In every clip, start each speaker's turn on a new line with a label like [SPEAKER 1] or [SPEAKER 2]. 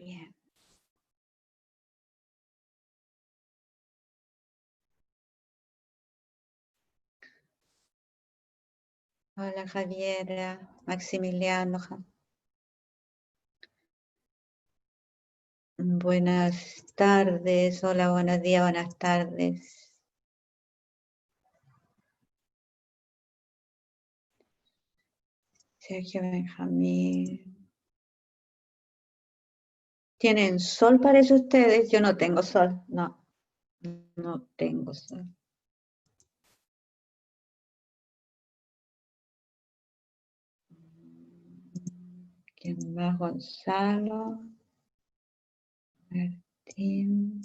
[SPEAKER 1] Bien. Hola Javiera, Maximiliano. Buenas tardes, hola, buenos días, buenas tardes. Sergio Benjamín. ¿Tienen sol parece ustedes? Yo no tengo sol, no tengo sol. ¿Quién más? Gonzalo. Martín.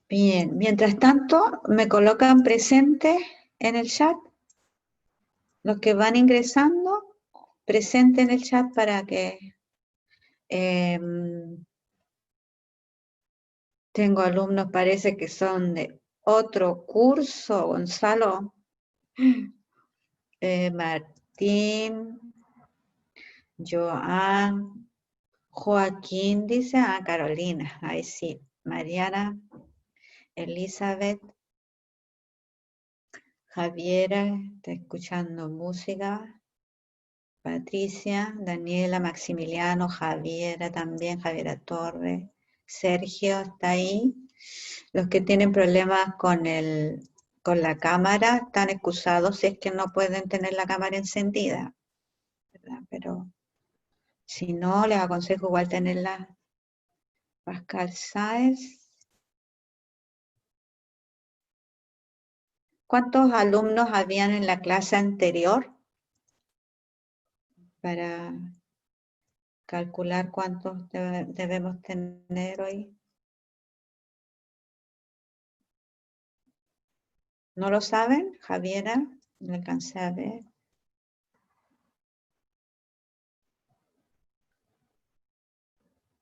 [SPEAKER 1] Bien, mientras tanto, me colocan presente en el chat. Los que van ingresando, presente en el chat para que tengo alumnos, parece que son de otro curso, Gonzalo, Martín, Joan, Joaquín, dice, Carolina, ahí sí, Mariana, Elizabeth, Javiera, está escuchando música, Patricia, Daniela, Maximiliano, Javiera también, Javiera Torres, Sergio está ahí. Los que tienen problemas con la cámara están excusados si es que no pueden tener la cámara encendida, ¿verdad? Pero si no, les aconsejo igual tenerla. Pascal Sáez. ¿Cuántos alumnos habían en la clase anterior? Para calcular cuántos debemos tener hoy. ¿No lo saben, Javiera? No alcancé a ver.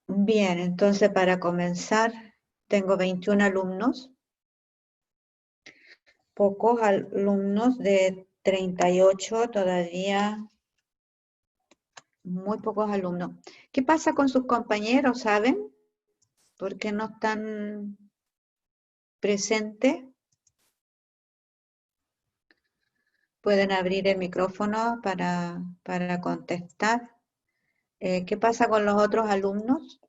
[SPEAKER 1] Bien, entonces para comenzar, tengo 21 alumnos. Pocos alumnos de 38 todavía, muy pocos alumnos. ¿Qué pasa con sus compañeros, saben? ¿Por qué no están presentes? Pueden abrir el micrófono para contestar. ¿Qué pasa con los otros alumnos?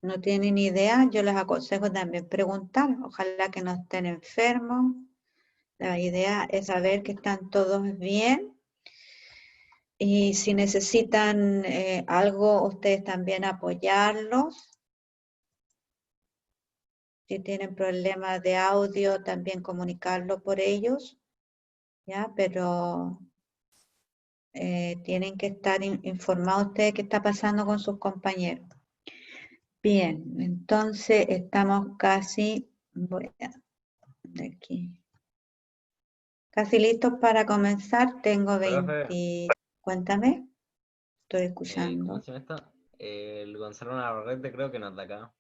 [SPEAKER 1] ¿No tienen idea? Yo les aconsejo también preguntar. Ojalá que no estén enfermos. La idea es saber que están todos bien. Y si necesitan algo, ustedes también apoyarlos. Si tienen problemas de audio, también comunicarlo por ellos, ¿ya? Pero tienen que estar informados ustedes de qué está pasando con sus compañeros. Bien, entonces estamos casi, voy a, de aquí, casi listos para comenzar. Tengo 20, cuéntame, estoy
[SPEAKER 2] ¿Cómo
[SPEAKER 1] escuchando.
[SPEAKER 2] se llama esto? El Gonzalo Navarrete creo que no es de acá.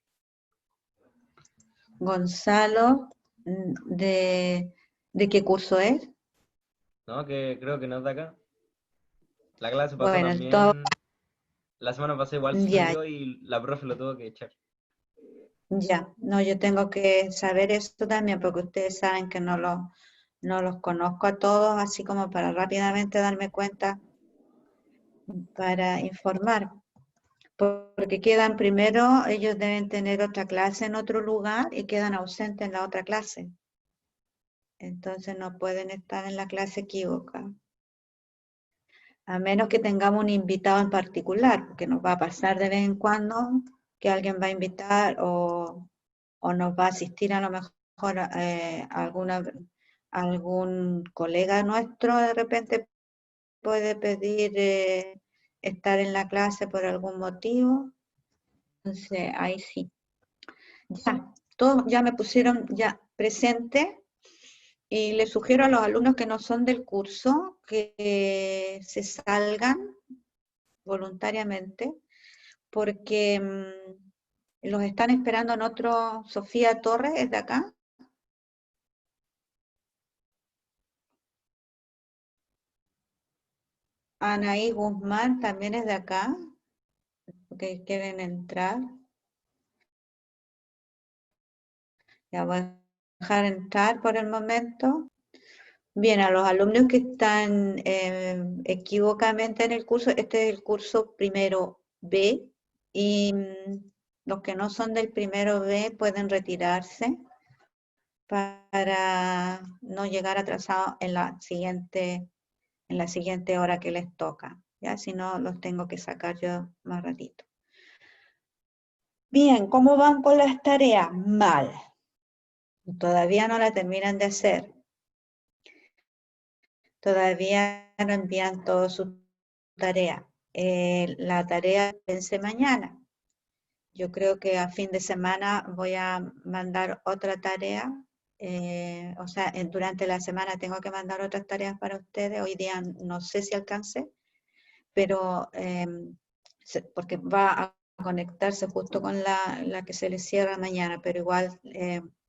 [SPEAKER 1] Gonzalo, ¿de qué curso es?
[SPEAKER 2] No, que creo que no es de acá. La clase pasó
[SPEAKER 1] Bueno, el top,
[SPEAKER 2] también. La semana pasada igual se
[SPEAKER 1] ya,
[SPEAKER 2] metió y la profe lo tuvo que echar.
[SPEAKER 1] ya. No, yo tengo que saber esto también porque ustedes saben que no los conozco a todos, así como para rápidamente darme cuenta, para informar. Porque quedan primero, ellos deben tener otra clase en otro lugar y quedan ausentes en la otra clase. Entonces no pueden estar en la clase equivocada. A menos que tengamos un invitado en particular, porque nos va a pasar de vez en cuando que alguien va a invitar o nos va a asistir a lo mejor algún colega nuestro de repente puede pedir estar en la clase por algún motivo. Entonces ahí sí. Ya, todos ya me pusieron ya presente y les sugiero a los alumnos que no son del curso que se salgan voluntariamente porque los están esperando en otro. Sofía Torres es de acá. Anaí Guzmán también es de acá, porque quieren entrar. Ya voy a dejar entrar por el momento. Bien, a los alumnos que están equivocadamente en el curso, este es el curso primero B, y los que no son del primero B pueden retirarse para no llegar atrasados en la siguiente hora que les toca. Ya, si no, los tengo que sacar yo más ratito. Bien, ¿cómo van con las tareas? Mal. Todavía no la terminan de hacer. Todavía no envían todas sus tareas. La tarea vence mañana. Yo creo que a fin de semana voy a mandar otra tarea. O sea, durante la semana tengo que mandar otras tareas para ustedes. Hoy día no sé si alcance, pero porque va a conectarse justo con la que se les cierra mañana, pero igual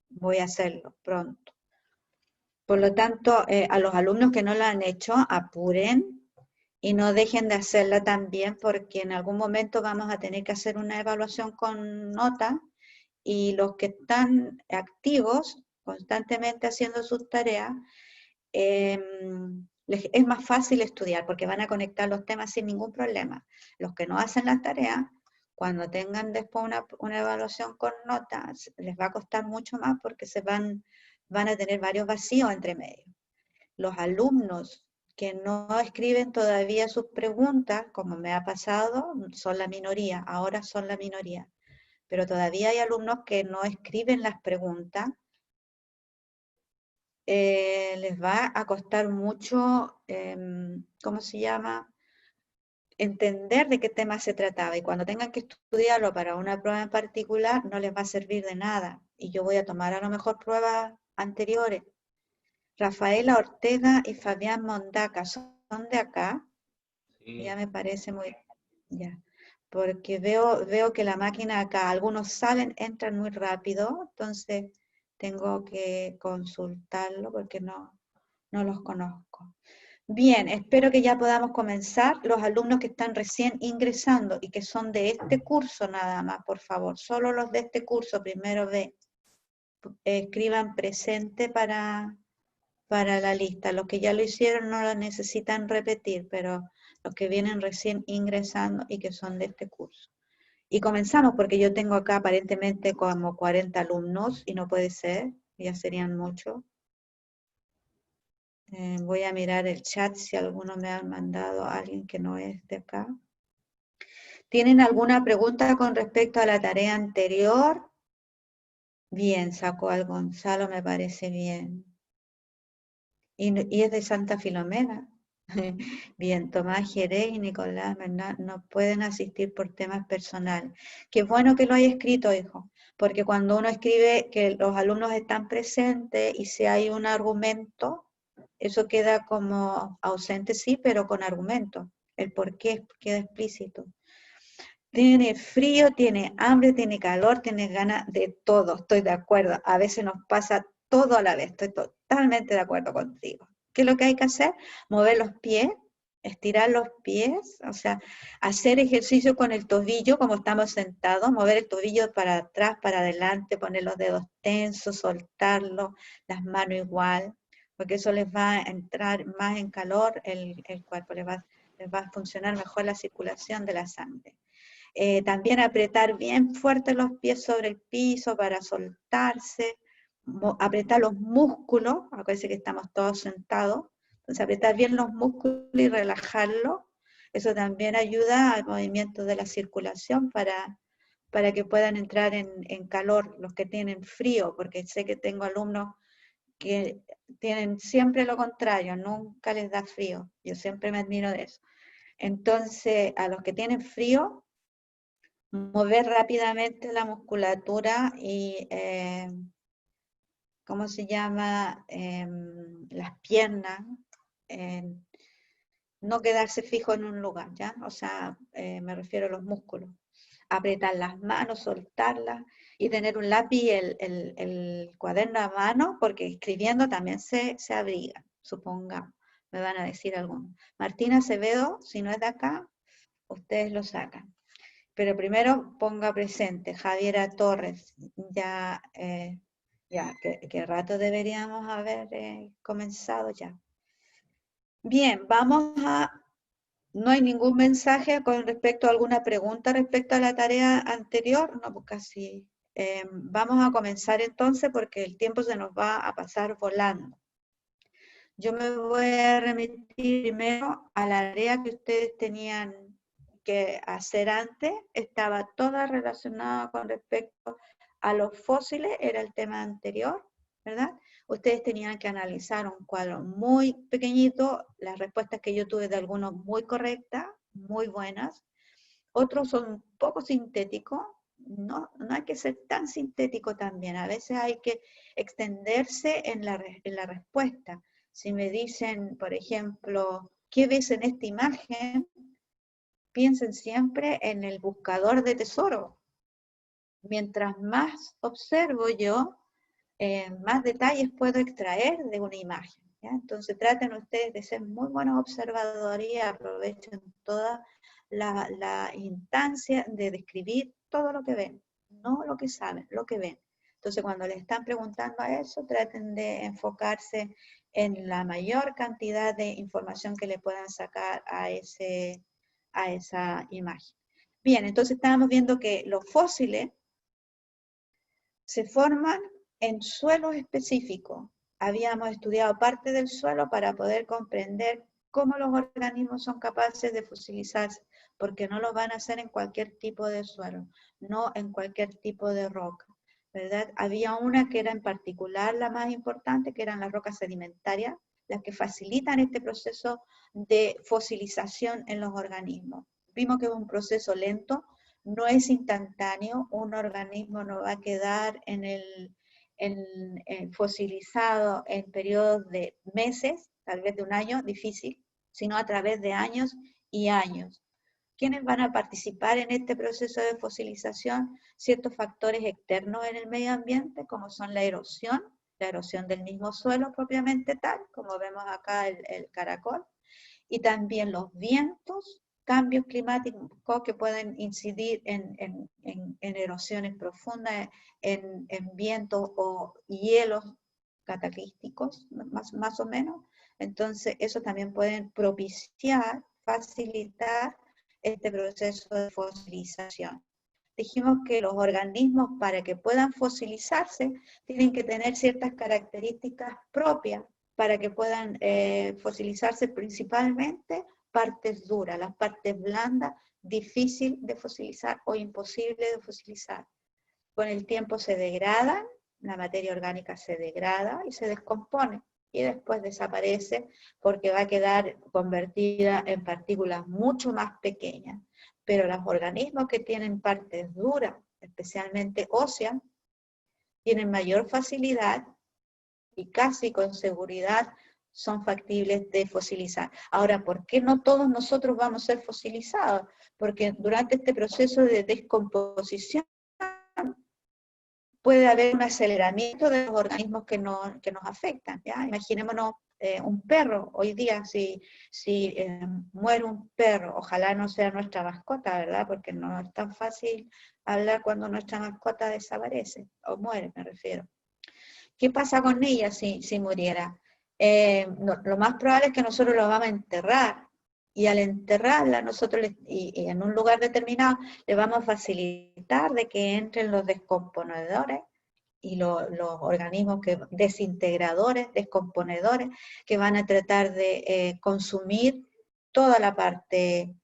[SPEAKER 1] voy a hacerlo pronto. Por lo tanto, a los alumnos que no la han hecho, apuren y no dejen de hacerla también, porque en algún momento vamos a tener que hacer una evaluación con nota, y los que están activos, constantemente haciendo sus tareas, es más fácil estudiar, porque van a conectar los temas sin ningún problema. Los que no hacen las tareas, cuando tengan después una evaluación con notas, les va a costar mucho más, porque van a tener varios vacíos entre medio. Los alumnos que no escriben todavía sus preguntas, como me ha pasado, son la minoría, ahora son la minoría. Pero todavía hay alumnos que no escriben las preguntas. Les va a costar mucho, ¿cómo se llama?, entender de qué tema se trataba, y cuando tengan que estudiarlo para una prueba en particular, no les va a servir de nada, y yo voy a tomar a lo mejor pruebas anteriores. Rafaela Ortega y Fabián Mondaca, ¿son de acá?
[SPEAKER 2] Sí.
[SPEAKER 1] Ya me parece muy... Ya. Porque veo que la máquina acá, algunos salen, entran muy rápido, entonces tengo que consultarlo porque no los conozco. Bien, espero que ya podamos comenzar. Los alumnos que están recién ingresando y que son de este curso nada más, por favor, solo los de este curso, primero B, escriban presente para la lista. Los que ya lo hicieron no lo necesitan repetir, pero los que vienen recién ingresando y que son de este curso. Y comenzamos, porque yo tengo acá aparentemente como 40 alumnos y no puede ser, ya serían muchos. Voy a mirar el chat si alguno me ha mandado a alguien que no es de acá. ¿Tienen alguna pregunta con respecto a la tarea anterior? Bien, sacó al Gonzalo, me parece bien. Y es de Santa Filomena. Bien, Tomás Jerez y Nicolás Bernal no pueden asistir por temas personales. Qué bueno que lo haya escrito, hijo, porque cuando uno escribe que los alumnos están presentes y si hay un argumento, eso queda como ausente, sí, pero con argumento. El por qué queda explícito. Tiene frío, tiene hambre, tiene calor, tiene ganas de todo, estoy de acuerdo. A veces nos pasa todo a la vez, estoy totalmente de acuerdo contigo. ¿Qué es lo que hay que hacer? Mover los pies, estirar los pies, o sea, hacer ejercicio con el tobillo como estamos sentados, mover el tobillo para atrás, para adelante, poner los dedos tensos, soltarlos, las manos igual, porque eso les va a entrar más en calor el cuerpo, les va a funcionar mejor la circulación de la sangre. También apretar bien fuerte los pies sobre el piso para soltarse, apretar los músculos, acuérdense que estamos todos sentados, entonces apretar bien los músculos y relajarlos, eso también ayuda al movimiento de la circulación para que puedan entrar en calor los que tienen frío, porque sé que tengo alumnos que tienen siempre lo contrario, nunca les da frío, yo siempre me admiro de eso. Entonces, a los que tienen frío, mover rápidamente la musculatura y, ¿cómo se llama? Las piernas, no quedarse fijo en un lugar, ¿ya? O sea, me refiero a los músculos. Apretar las manos, soltarlas y tener un lápiz y el cuaderno a mano, porque escribiendo también se abriga, supongamos. me van a decir algunos. Martina Acevedo, si no es de acá, ustedes lo sacan. Pero primero ponga presente, Javiera Torres, ya, que rato deberíamos haber comenzado ya. Bien, no hay ningún mensaje con respecto a alguna pregunta respecto a la tarea anterior, no, pues casi. Vamos a comenzar entonces porque el tiempo se nos va a pasar volando. Yo me voy a remitir primero a la tarea que ustedes tenían que hacer antes, estaba toda relacionada con respecto a los fósiles, era el tema anterior, ¿verdad? Ustedes tenían que analizar un cuadro muy pequeñito, las respuestas que yo tuve de algunos muy correctas, muy buenas, otros son un poco sintéticos, no hay que ser tan sintético también, a veces hay que extenderse en la respuesta. Si me dicen, por ejemplo, ¿qué ves en esta imagen? Piensen siempre en el buscador de tesoro. Mientras más observo yo, más detalles puedo extraer de una imagen, ¿ya? Entonces traten ustedes de ser muy buenos observadores y aprovechen toda la instancia de describir todo lo que ven, no lo que saben, lo que ven. Entonces cuando les están preguntando a eso, traten de enfocarse en la mayor cantidad de información que le puedan sacar a esa imagen. Bien, entonces estábamos viendo que los fósiles se forman en suelos específicos. Habíamos estudiado parte del suelo para poder comprender cómo los organismos son capaces de fosilizarse, porque no lo van a hacer en cualquier tipo de suelo, no en cualquier tipo de roca, ¿verdad? Había una que era en particular la más importante, que eran las rocas sedimentarias, las que facilitan este proceso de fosilización en los organismos. Vimos que es un proceso lento, no es instantáneo, un organismo no va a quedar fosilizado en periodos de meses, tal vez de un año, difícil, sino a través de años y años. ¿Quiénes van a participar en este proceso de fosilización? Ciertos factores externos en el medio ambiente, como son la erosión del mismo suelo propiamente tal, como vemos acá el caracol, y también los vientos, cambios climáticos que pueden incidir en erosiones profundas, en vientos o hielos cataclísticos, más o menos. Entonces, eso también pueden propiciar, facilitar este proceso de fosilización. Dijimos que los organismos, para que puedan fosilizarse, tienen que tener ciertas características propias para que puedan fosilizarse, principalmente partes duras, las partes blandas, difícil de fosilizar o imposible de fosilizar. Con el tiempo se degradan, la materia orgánica se degrada y se descompone y después desaparece porque va a quedar convertida en partículas mucho más pequeñas. Pero los organismos que tienen partes duras, especialmente óseas, tienen mayor facilidad y casi con seguridad son factibles de fosilizar. Ahora, ¿por qué no todos nosotros vamos a ser fosilizados? Porque durante este proceso de descomposición puede haber un aceleramiento de los organismos que nos afectan, ¿ya? Imaginémonos un perro, hoy día si muere un perro, ojalá no sea nuestra mascota, ¿verdad? Porque no es tan fácil hablar cuando nuestra mascota desaparece, o muere, me refiero. ¿Qué pasa con ella si muriera? Lo más probable es que nosotros la vamos a enterrar, y al enterrarla nosotros y en un lugar determinado le vamos a facilitar de que entren los descomponedores y los organismos desintegradores, descomponedores, que van a tratar de consumir toda la parte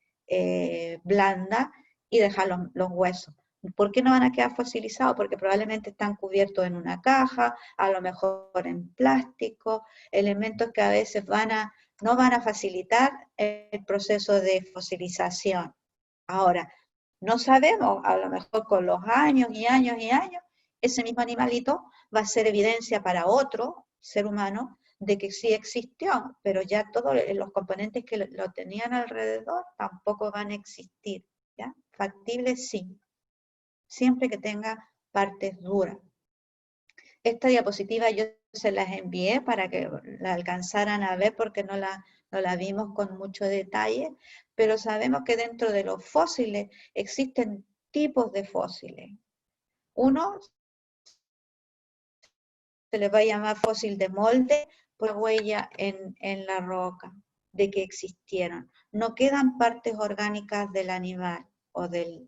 [SPEAKER 1] blanda y dejar los huesos. ¿Por qué no van a quedar fosilizados? Porque probablemente están cubiertos en una caja, a lo mejor en plástico, elementos que a veces no van a facilitar el proceso de fosilización. Ahora, no sabemos, a lo mejor con los años y años y años, ese mismo animalito va a ser evidencia para otro ser humano de que sí existió, pero ya todos los componentes que lo tenían alrededor tampoco van a existir, ¿ya? Factible sí, siempre que tenga partes duras. Esta diapositiva yo se las envié para que la alcanzaran a ver porque no la vimos con mucho detalle, pero sabemos que dentro de los fósiles existen tipos de fósiles. Uno se les va a llamar fósil de molde por huella en la roca de que existieron. No quedan partes orgánicas del animal o del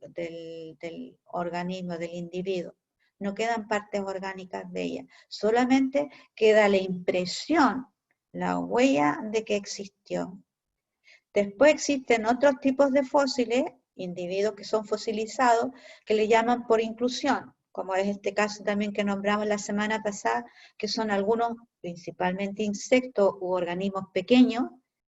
[SPEAKER 1] organismo, del individuo. No quedan partes orgánicas de ella. Solamente queda la impresión, la huella de que existió. Después existen otros tipos de fósiles, individuos que son fosilizados, que le llaman por inclusión, como es este caso también que nombramos la semana pasada, que son algunos, principalmente insectos u organismos pequeños,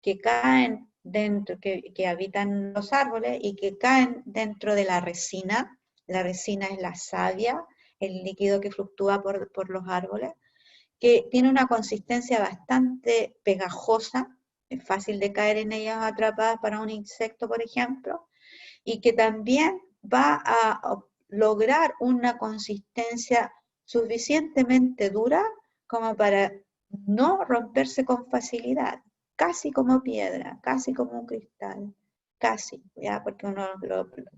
[SPEAKER 1] que caen dentro, que habitan los árboles y que caen dentro de la resina. La resina es la savia, el líquido que fluctúa por los árboles, que tiene una consistencia bastante pegajosa, es fácil de caer en ellas atrapadas para un insecto, por ejemplo, y que también va a lograr una consistencia suficientemente dura como para no romperse con facilidad, casi como piedra, casi como un cristal, casi, ¿ya? Porque uno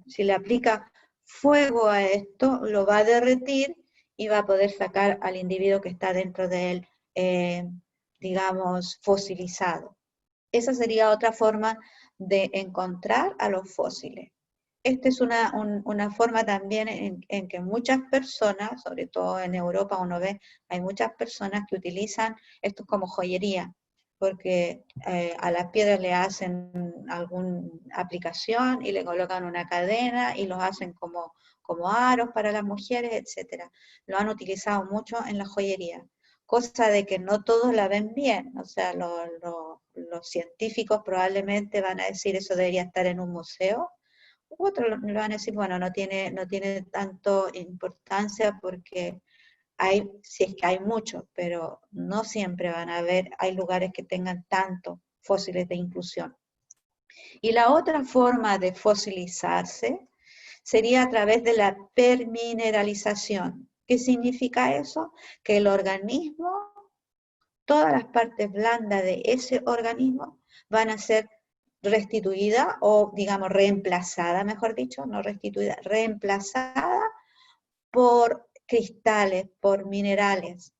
[SPEAKER 1] si le aplica fuego a esto, lo va a derretir y va a poder sacar al individuo que está dentro de él, digamos, fosilizado. Esa sería otra forma de encontrar a los fósiles. Esta es una forma también en que muchas personas, sobre todo en Europa uno ve, hay muchas personas que utilizan esto como joyería, porque a las piedras le hacen alguna aplicación y le colocan una cadena y los hacen como aros para las mujeres, etc. Lo han utilizado mucho en la joyería, cosa de que no todos la ven bien, o sea, los científicos probablemente van a decir eso debería estar en un museo. Otros le van a decir, bueno, no tiene tanto importancia porque si es que hay muchos, pero no siempre van a haber, hay lugares que tengan tantos fósiles de inclusión. Y la otra forma de fosilizarse sería a través de la permineralización. ¿Qué significa eso? Que el organismo, todas las partes blandas de ese organismo van a ser restituida o, digamos, reemplazada, mejor dicho, no restituida, reemplazada por cristales, por minerales.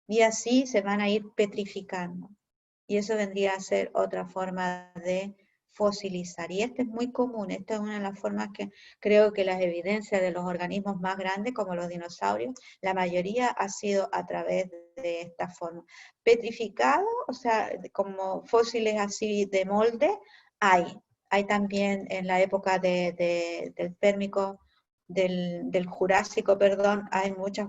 [SPEAKER 1] Y así se van a ir petrificando. Y eso vendría a ser otra forma de fosilizar. Y esta es muy común, esta es una de las formas que creo que las evidencias de los organismos más grandes, como los dinosaurios, la mayoría ha sido a través de esta forma. Petrificado, o sea, como fósiles así de molde, hay también en la época del Pérmico, del Jurásico, perdón, hay muchos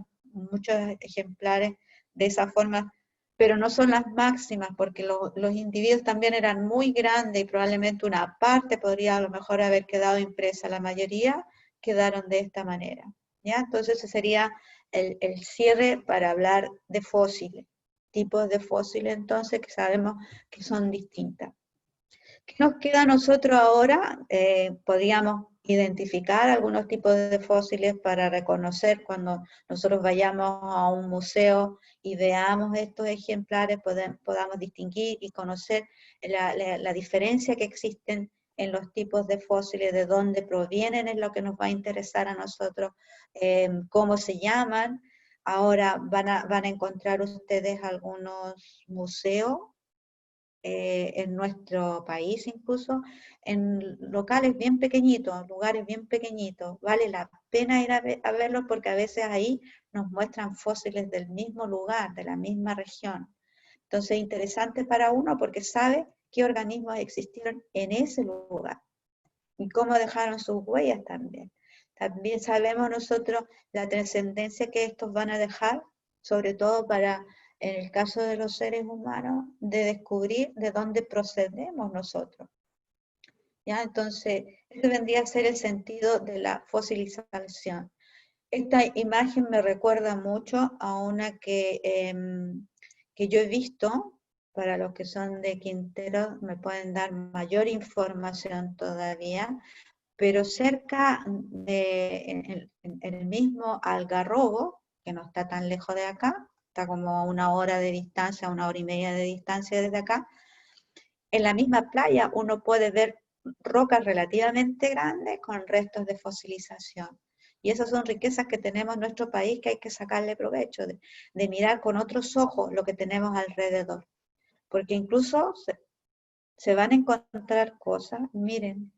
[SPEAKER 1] ejemplares de esa forma, pero no son las máximas, porque los individuos también eran muy grandes y probablemente una parte podría a lo mejor haber quedado impresa, la mayoría quedaron de esta manera. ¿Ya? Entonces ese sería el cierre para hablar de fósiles, tipos de fósiles entonces que sabemos que son distintas. ¿Qué nos queda a nosotros ahora? Podríamos identificar algunos tipos de fósiles para reconocer cuando nosotros vayamos a un museo y veamos estos ejemplares, podamos distinguir y conocer la diferencia que existen en los tipos de fósiles, de dónde provienen, es lo que nos va a interesar a nosotros, cómo se llaman. Ahora van a encontrar ustedes algunos museos en nuestro país incluso, en locales bien pequeñitos, lugares bien pequeñitos. Vale la pena ir a verlos porque a veces ahí nos muestran fósiles del mismo lugar, de la misma región. Entonces, interesante para uno porque sabe qué organismos existieron en ese lugar y cómo dejaron sus huellas también. También sabemos nosotros la trascendencia que estos van a dejar, sobre todo para, en el caso de los seres humanos, de descubrir de dónde procedemos nosotros. ¿Ya? Entonces, ese vendría a ser el sentido de la fosilización. Esta imagen me recuerda mucho a una que yo he visto. Para los que son de Quintero me pueden dar mayor información todavía, pero cerca en el mismo Algarrobo, que no está tan lejos de acá, está como a 1 hora de distancia, 1 hora y media de distancia desde acá. En la misma playa uno puede ver rocas relativamente grandes con restos de fosilización. Y esas son riquezas que tenemos en nuestro país que hay que sacarle provecho, de mirar con otros ojos lo que tenemos alrededor. Porque incluso se van a encontrar cosas, miren,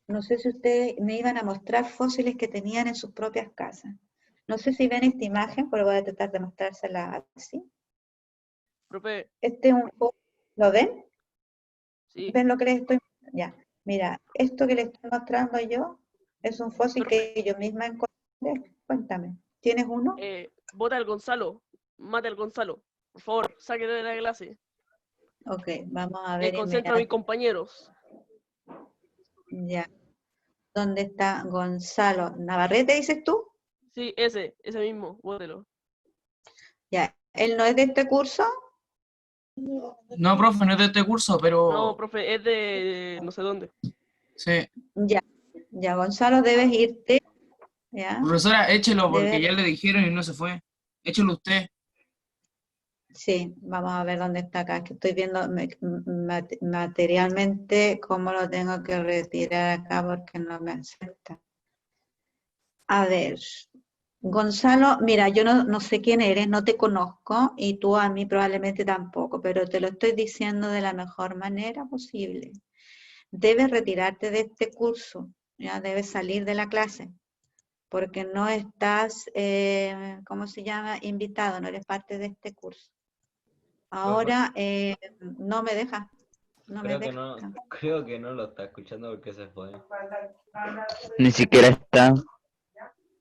[SPEAKER 1] no sé si ustedes me iban a mostrar fósiles que tenían en sus propias casas. No sé si ven esta imagen, pero voy a tratar de mostrársela así.
[SPEAKER 3] Profe,
[SPEAKER 1] Este es un fósil, ¿lo ven?
[SPEAKER 3] sí.
[SPEAKER 1] ¿Ven lo que les estoy mostrando? Ya, mira, esto que les estoy mostrando yo es un fósil
[SPEAKER 3] Profe,
[SPEAKER 1] que yo misma encontré. Cuéntame, ¿tienes uno?
[SPEAKER 3] bota al Gonzalo. Mate al Gonzalo. Por favor, sáquete de la clase.
[SPEAKER 1] Ok, vamos a ver
[SPEAKER 3] Concentra a mis
[SPEAKER 1] inmediatamente.
[SPEAKER 3] compañeros.
[SPEAKER 1] Ya, ¿dónde está Gonzalo Navarrete, dices tú?
[SPEAKER 3] Sí, ese mismo, bótelo.
[SPEAKER 1] Ya, ¿él no es de este curso?
[SPEAKER 4] No, profe, no es de este curso,
[SPEAKER 3] No,
[SPEAKER 4] pero
[SPEAKER 3] profe, es de no sé dónde.
[SPEAKER 4] sí.
[SPEAKER 1] Ya, ya, Gonzalo, debes irte, ¿ya?
[SPEAKER 4] Profesora, échelo porque
[SPEAKER 1] Debes,
[SPEAKER 4] ya le dijeron y no se fue. Échelo usted.
[SPEAKER 1] sí, vamos a ver dónde está acá, es que estoy viendo materialmente cómo lo tengo que retirar acá porque no me acepta. A ver, Gonzalo, mira, yo no sé quién eres, no te conozco y tú a mí probablemente tampoco, pero te lo estoy diciendo de la mejor manera posible. Debes retirarte de este curso, ya debes salir de la clase, porque no estás, ¿cómo se llama? Invitado, no eres parte de este curso. Ahora no me deja, no me deja.
[SPEAKER 2] Creo que no lo está escuchando porque se fue.
[SPEAKER 5] Ni siquiera está.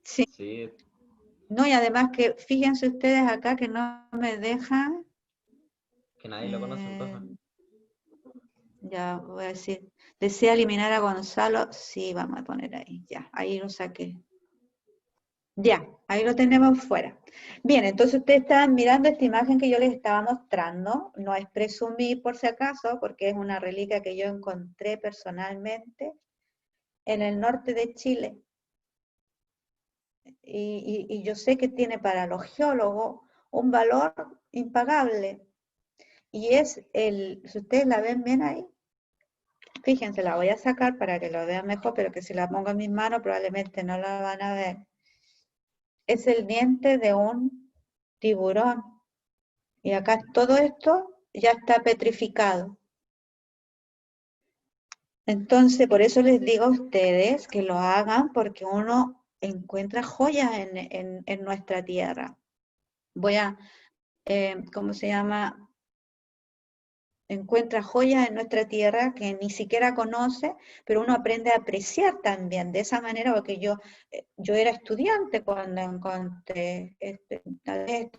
[SPEAKER 1] Sí,
[SPEAKER 2] Sí,
[SPEAKER 1] no, y además que fíjense ustedes acá que no me deja.
[SPEAKER 2] que nadie lo conoce, profe.
[SPEAKER 1] Ya voy a decir, ¿desea eliminar a Gonzalo? Sí, vamos a poner ahí, ya, ahí lo saqué. Ya, ahí lo tenemos fuera. Bien, entonces ustedes estaban mirando esta imagen que yo les estaba mostrando, no es presumir por si acaso, porque es una reliquia que yo encontré personalmente en el norte de Chile. Y yo sé que tiene para los geólogos un valor impagable. Y es si ustedes la ven bien ahí, fíjense, la voy a sacar para que lo vean mejor, pero que si la pongo en mis manos probablemente no la van a ver. Es el diente de un tiburón. Y acá todo esto ya está petrificado. Entonces, por eso les digo a ustedes que lo hagan porque uno encuentra joyas en nuestra tierra. Voy a, ¿cómo se llama? Encuentra joyas en nuestra tierra que ni siquiera conoce, pero uno aprende a apreciar también de esa manera, porque yo era estudiante cuando encontré, tal vez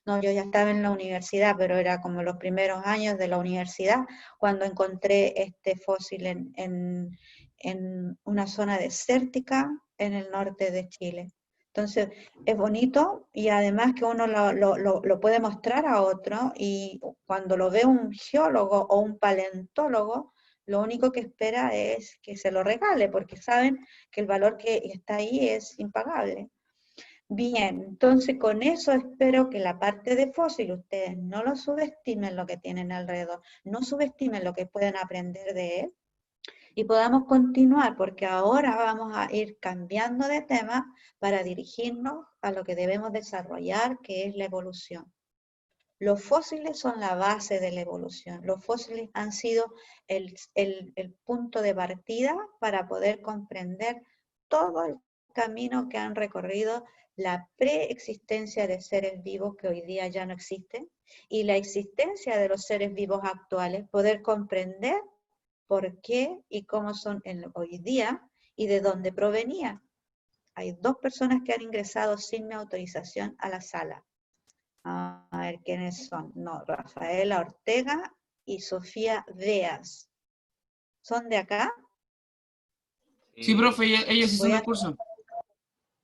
[SPEAKER 1] no, yo ya estaba en la universidad, pero era como los primeros años de la universidad, cuando encontré este fósil en una zona desértica en el norte de Chile. Entonces, es bonito y además que uno lo puede mostrar a otro y cuando lo ve un geólogo o un paleontólogo, lo único que espera es que se lo regale porque saben que el valor que está ahí es impagable. Bien, entonces con eso espero que la parte de fósil ustedes no lo subestimen lo que tienen alrededor, no subestimen lo que pueden aprender de él y podamos continuar, porque ahora vamos a ir cambiando de tema para dirigirnos a lo que debemos desarrollar, que es la evolución. Los fósiles son la base de la evolución. Los fósiles han sido el punto de partida para poder comprender todo el camino que han recorrido la preexistencia de seres vivos que hoy día ya no existen y la existencia de los seres vivos actuales, poder comprender por qué y cómo son hoy día y de dónde provenían. Hay 2 personas que han ingresado sin mi autorización a la sala. A ver quiénes son. No, Rafaela Ortega y Sofía Veas. ¿Son de acá?
[SPEAKER 4] Sí, profe, ellos sí son
[SPEAKER 1] Voy
[SPEAKER 4] del
[SPEAKER 1] a,
[SPEAKER 4] curso.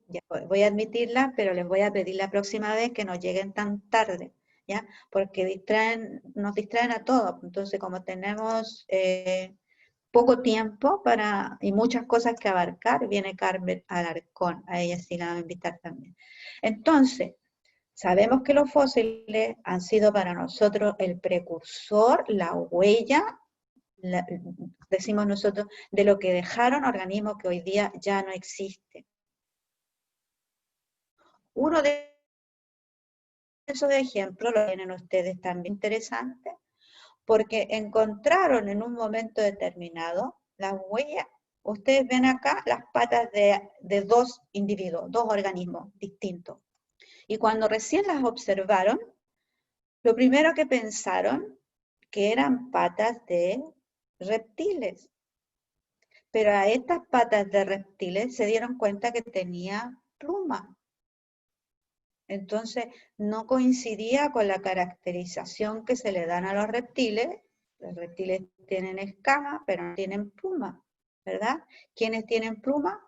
[SPEAKER 1] ya, voy a admitirla, pero les voy a pedir la próxima vez que no lleguen tan tarde, ¿ya? Porque nos distraen a todos. Entonces, como tenemos poco tiempo y muchas cosas que abarcar, viene Carmen Alarcón, a ella sí la van a invitar también. Entonces, Sabemos que los fósiles han sido para nosotros el precursor, la huella, decimos nosotros, de lo que dejaron organismos que hoy día ya no existen. Uno de esos ejemplos lo tienen ustedes también interesante, porque encontraron en un momento determinado las huellas. Ustedes ven acá las patas de dos individuos, dos organismos distintos. Y cuando recién las observaron, lo primero que pensaron que eran patas de reptiles. Pero a estas patas de reptiles se dieron cuenta que tenía plumas. Entonces, no coincidía con la caracterización que se le dan a los reptiles. Los reptiles tienen escamas, pero no tienen plumas, ¿verdad? ¿Quiénes tienen plumas?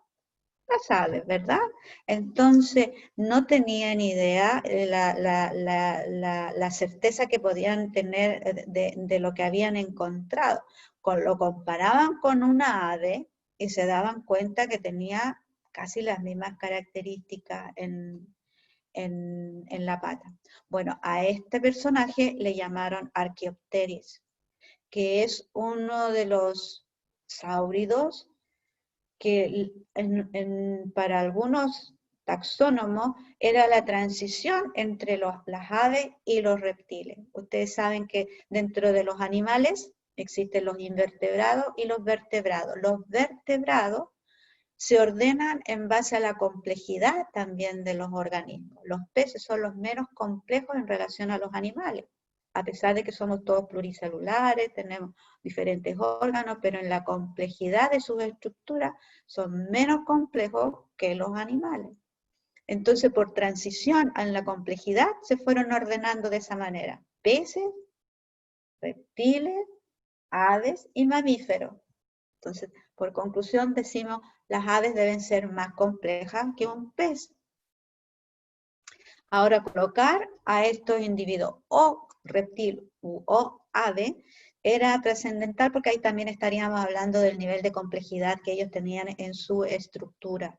[SPEAKER 1] Las aves, ¿verdad? Entonces, no tenían idea la certeza que podían tener de lo que habían encontrado. Lo comparaban con una ave y se daban cuenta que tenía casi las mismas características en la pata. Bueno, a este personaje le llamaron Archaeopteryx, que es uno de los sáuridos que para algunos taxónomos era la transición entre las aves y los reptiles. Ustedes saben que dentro de los animales existen los invertebrados y los vertebrados. Los vertebrados se ordenan en base a la complejidad también de los organismos. Los peces son los menos complejos en relación a los animales, a pesar de que somos todos pluricelulares, tenemos diferentes órganos, pero en la complejidad de sus estructuras son menos complejos que los animales. Entonces, por transición en la complejidad, se fueron ordenando de esa manera: peces, reptiles, aves y mamíferos. Entonces, por conclusión decimos, las aves deben ser más complejas que un pez. Ahora, colocar a estos individuos o reptil o ave era trascendental, porque ahí también estaríamos hablando del nivel de complejidad que ellos tenían en su estructura.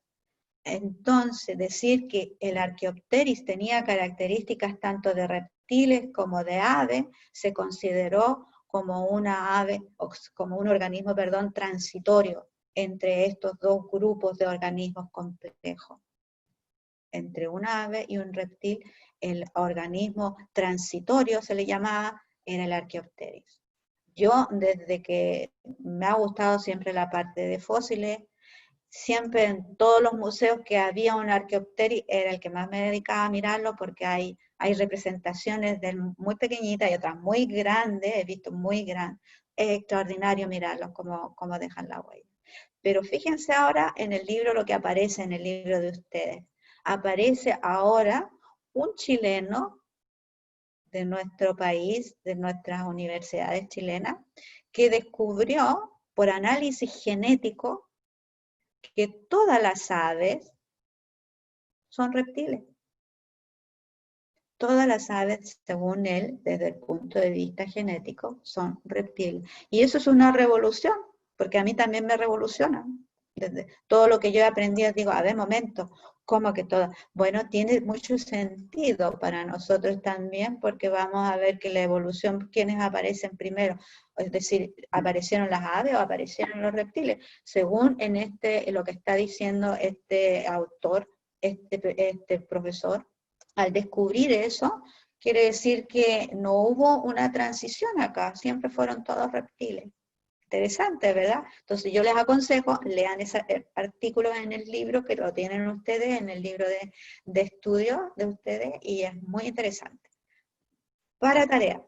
[SPEAKER 1] Entonces, decir que el Archaeopteryx tenía características tanto de reptiles como de aves, se consideró como una ave, como un organismo, perdón, transitorio entre estos dos grupos de organismos complejos. Entre un ave y un reptil, el organismo transitorio se le llamaba, era el Archaeopteryx. Yo, desde que me ha gustado siempre la parte de fósiles, siempre en todos los museos que había un Archaeopteryx era el que más me dedicaba a mirarlo, porque hay representaciones de muy pequeñitas y otras muy grandes, he visto muy grandes. Es extraordinario mirarlos como dejan la huella. Pero fíjense ahora en el libro, lo que aparece en el libro de ustedes. Aparece ahora un chileno de nuestro país, de nuestras universidades chilenas, que descubrió por análisis genético que todas las aves son reptiles. Todas las aves, según él, desde el punto de vista genético, son reptiles. Y eso es una revolución, porque a mí también me revoluciona. Desde todo lo que yo he aprendido, digo, a ver, momento, ¿cómo que todo? Bueno, tiene mucho sentido para nosotros también, porque vamos a ver que la evolución, ¿quiénes aparecen primero? Es decir, ¿aparecieron las aves o aparecieron los reptiles? Según lo que está diciendo este autor, este profesor, al descubrir eso, quiere decir que no hubo una transición acá, siempre fueron todos reptiles. Interesante, ¿verdad? Entonces yo les aconsejo, lean ese artículo en el libro, que lo tienen ustedes, en el libro de estudio de ustedes, y es muy interesante. Para tarea.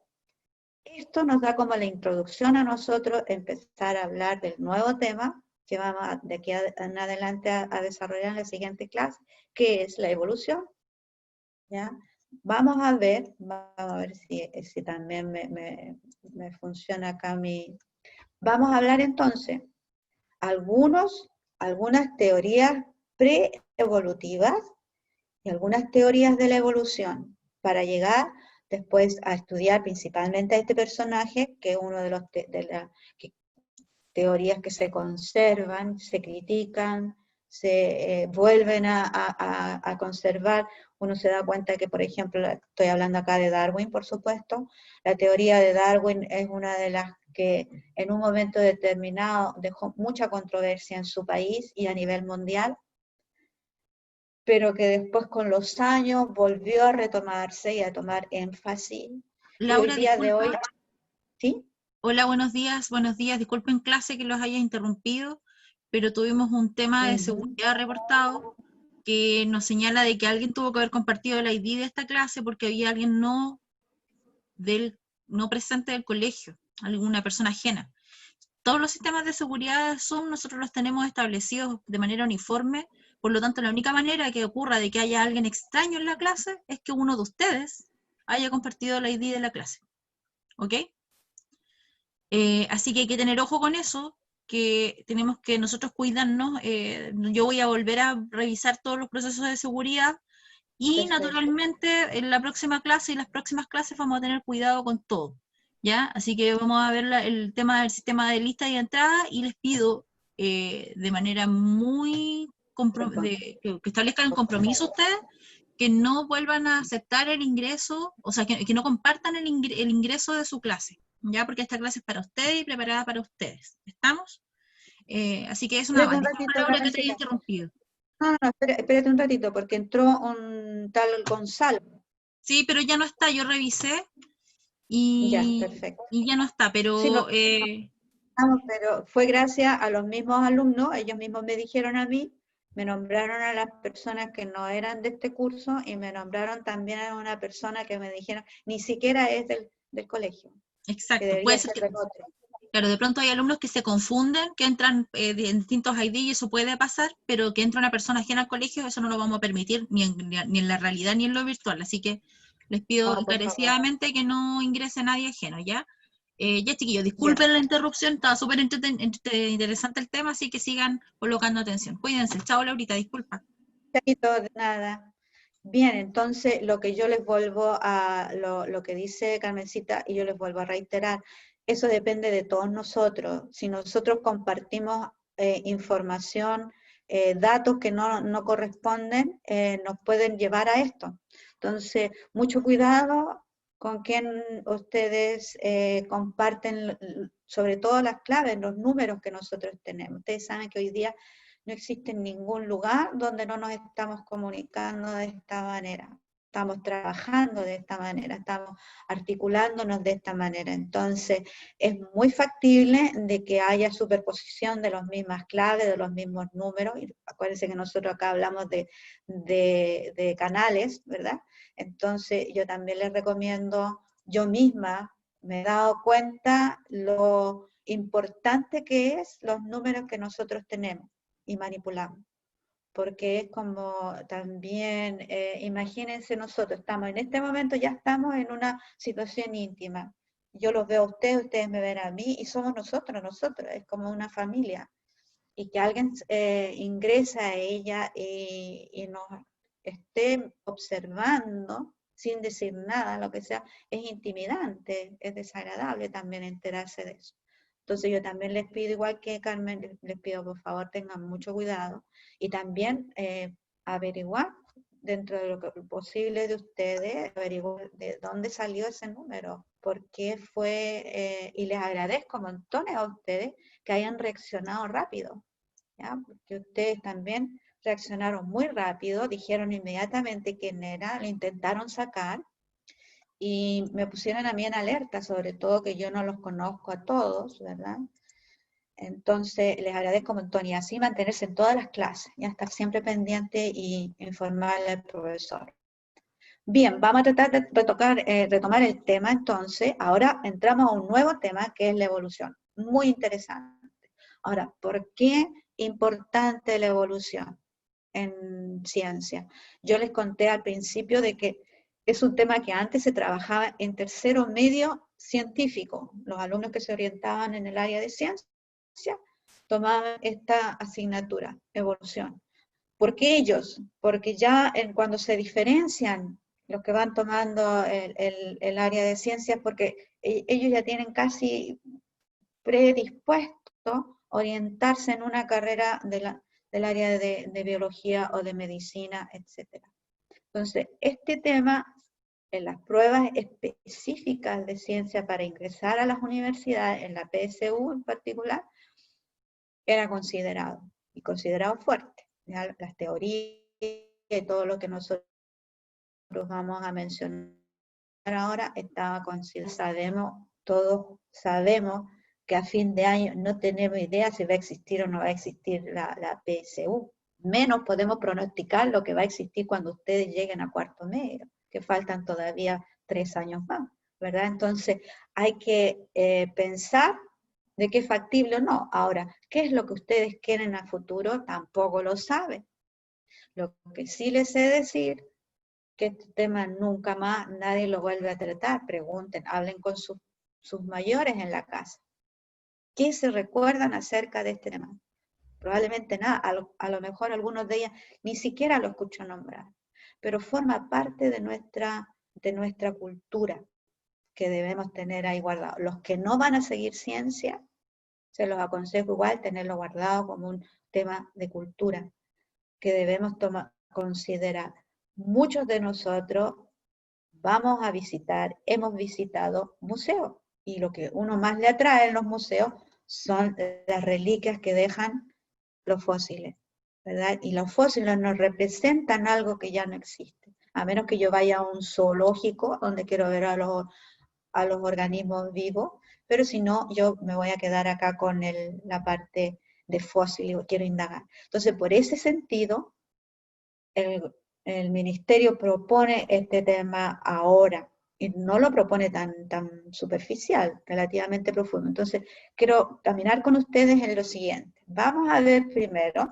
[SPEAKER 1] Esto nos da como la introducción a nosotros empezar a hablar del nuevo tema que vamos de aquí en adelante a desarrollar en la siguiente clase, que es la evolución. ¿Ya? Vamos a ver si también me funciona acá mi... Vamos a hablar entonces algunas teorías pre-evolutivas y algunas teorías de la evolución, para llegar después a estudiar principalmente a este personaje, que es uno de las teorías que se conservan, se critican, se vuelven a conservar uno se da cuenta que, por ejemplo, estoy hablando acá de Darwin, por supuesto, la teoría de Darwin es una de las que en un momento determinado dejó mucha controversia en su país y a nivel mundial, pero que después con los años volvió a retomarse y a tomar énfasis.
[SPEAKER 6] Laura,
[SPEAKER 1] y hoy día de hoy, ¿sí?
[SPEAKER 6] Hola, buenos días, disculpen clase que los haya interrumpido, pero tuvimos un tema de seguridad reportado que nos señala de que alguien tuvo que haber compartido el ID de esta clase porque había alguien no presente del colegio, alguna persona ajena. Todos los sistemas de seguridad de Zoom nosotros los tenemos establecidos de manera uniforme, por lo tanto la única manera que ocurra de que haya alguien extraño en la clase es que uno de ustedes haya compartido el ID de la clase, ¿ok? Así que hay que tener ojo con eso, que tenemos que nosotros cuidarnos. Yo voy a volver a revisar todos los procesos de seguridad y
[SPEAKER 1] Perfecto.
[SPEAKER 6] naturalmente en la próxima clase y las próximas clases vamos a tener cuidado con todo, ¿ya? Así que vamos a ver el tema del sistema de lista y entrada y les pido de manera muy que establezcan el compromiso ustedes, que no vuelvan a aceptar el ingreso, o sea, que no compartan el ingreso de su clase, ¿ya? Porque esta clase es para ustedes y preparada para ustedes. ¿Estamos? Así que eso nada más.
[SPEAKER 1] Espérate un
[SPEAKER 6] Disculpa,
[SPEAKER 1] ratito,
[SPEAKER 6] Laura, que te haya
[SPEAKER 1] Carmencita.
[SPEAKER 6] interrumpido.
[SPEAKER 1] No, espérate un ratito, porque entró un tal Gonzalo.
[SPEAKER 6] Sí, pero ya no está, yo revisé
[SPEAKER 1] Ya,
[SPEAKER 6] y
[SPEAKER 1] perfecto.
[SPEAKER 6] ya no está,
[SPEAKER 1] Sí,
[SPEAKER 6] pero
[SPEAKER 1] pero fue gracias a los mismos alumnos, ellos mismos me dijeron a mí, me nombraron a las personas que no eran de este curso y me nombraron también a una persona que me dijeron, ni siquiera es del colegio, que
[SPEAKER 6] exacto,
[SPEAKER 1] debería
[SPEAKER 6] puede ser
[SPEAKER 1] ser
[SPEAKER 6] que,
[SPEAKER 1] del otro.
[SPEAKER 6] claro, de pronto hay alumnos que se confunden, que entran en distintos ID y eso puede pasar, pero que entra una persona ajena al colegio, eso no lo vamos a permitir ni en la realidad ni en lo virtual, así que les pido
[SPEAKER 1] No, por favor.
[SPEAKER 6] encarecidamente que no ingrese nadie ajeno, ¿ya? Ya chiquillos,
[SPEAKER 1] Ya.
[SPEAKER 6] disculpen la interrupción, estaba súper interesante el tema, así que sigan colocando atención. Cuídense, chao Laurita, disculpa.
[SPEAKER 1] Chaito, de nada. Bien, entonces lo que yo les vuelvo a, lo que dice Carmencita, y yo les vuelvo a reiterar, eso depende de todos nosotros. Si nosotros compartimos información, datos que no corresponden, nos pueden llevar a esto. Entonces, mucho cuidado con quién ustedes comparten, sobre todo las claves, los números que nosotros tenemos. Ustedes saben que hoy día no existe ningún lugar donde no nos estamos comunicando de esta manera. Estamos trabajando de esta manera, estamos articulándonos de esta manera. Entonces, es muy factible de que haya superposición de las mismas claves, de los mismos números. Y acuérdense que nosotros acá hablamos de canales, ¿verdad? Entonces, yo también les recomiendo, yo misma me he dado cuenta lo importante que es los números que nosotros tenemos y manipulamos. Porque es como también, imagínense nosotros, estamos en este momento, ya estamos en una situación íntima. Yo los veo a ustedes, ustedes me ven a mí, y somos nosotros, es como una familia. Y que alguien ingresa a ella y nos esté observando sin decir nada, lo que sea, es intimidante, es desagradable también enterarse de eso. Entonces yo también les pido, igual que Carmen, les pido por favor tengan mucho cuidado y también averiguar dentro de lo posible de ustedes, averiguar de dónde salió ese número, por qué fue, y les agradezco montones a ustedes que hayan reaccionado rápido, ¿ya? Porque ustedes también reaccionaron muy rápido, dijeron inmediatamente quién era, lo intentaron sacar, y me pusieron a mí en alerta, sobre todo que yo no los conozco a todos, ¿verdad? Entonces, les agradezco un montón y así mantenerse en todas las clases, y estar siempre pendiente y informarle al profesor. Bien, vamos a tratar de retomar el tema entonces. Ahora entramos a un nuevo tema que es la evolución. Muy interesante. Ahora, ¿por qué importante la evolución en ciencia? Yo les conté al principio de que es un tema que antes se trabajaba en tercero medio científico. Los alumnos que se orientaban en el área de ciencia tomaban esta asignatura, evolución. ¿Por qué ellos? Porque ya cuando se diferencian los que van tomando el área de ciencias, porque ellos ya tienen casi predispuesto orientarse en una carrera del área de biología o de medicina, etc. Entonces, este tema, en las pruebas específicas de ciencia para ingresar a las universidades, en la PSU en particular, era considerado, y considerado fuerte. ¿Ya? Las teorías y todo lo que nosotros vamos a mencionar ahora estaba considerado. Todos sabemos que a fin de año no tenemos idea si va a existir o no va a existir la PSU. Menos podemos pronosticar lo que va a existir cuando ustedes lleguen a cuarto medio, que faltan todavía 3 años más, ¿verdad? Entonces hay que pensar de qué es factible o no. Ahora, ¿qué es lo que ustedes quieren a futuro? Tampoco lo saben. Lo que sí les sé decir, que este tema nunca más nadie lo vuelve a tratar. Pregunten, hablen con sus mayores en la casa. ¿Qué se recuerdan acerca de este tema? Probablemente nada, a lo mejor algunos de ellos ni siquiera lo escucho nombrar, pero forma parte de nuestra cultura que debemos tener ahí guardado. Los que no van a seguir ciencia, se los aconsejo igual tenerlo guardado como un tema de cultura que debemos considerar. Muchos de nosotros vamos a visitar, hemos visitado museos, y lo que uno más le atrae en los museos son las reliquias que dejan los fósiles, ¿verdad? Y los fósiles nos representan algo que ya no existe, a menos que yo vaya a un zoológico donde quiero ver a los organismos vivos, pero si no, yo me voy a quedar acá con la parte de fósiles, quiero indagar. Entonces, por ese sentido, el ministerio propone este tema ahora, y no lo propone tan superficial, relativamente profundo. Entonces, quiero caminar con ustedes en lo siguiente. Vamos a ver primero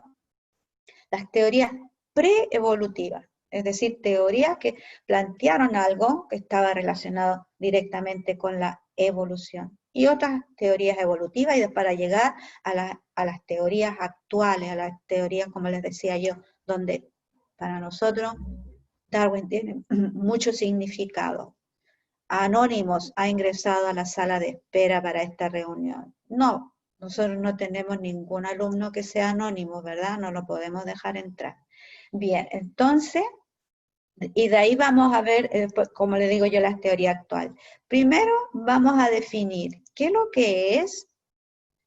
[SPEAKER 1] las teorías preevolutivas, es decir, teorías que plantearon algo que estaba relacionado directamente con la evolución, y otras teorías evolutivas, y para llegar a las teorías actuales, a las teorías, como les decía yo, donde para nosotros Darwin tiene mucho significado. Anónimos ha ingresado a la sala de espera para esta reunión. No, nosotros no tenemos ningún alumno que sea anónimo, ¿verdad? No lo podemos dejar entrar. Bien, entonces, y de ahí vamos a ver, como le digo yo, las teorías actuales. Primero vamos a definir qué es lo que es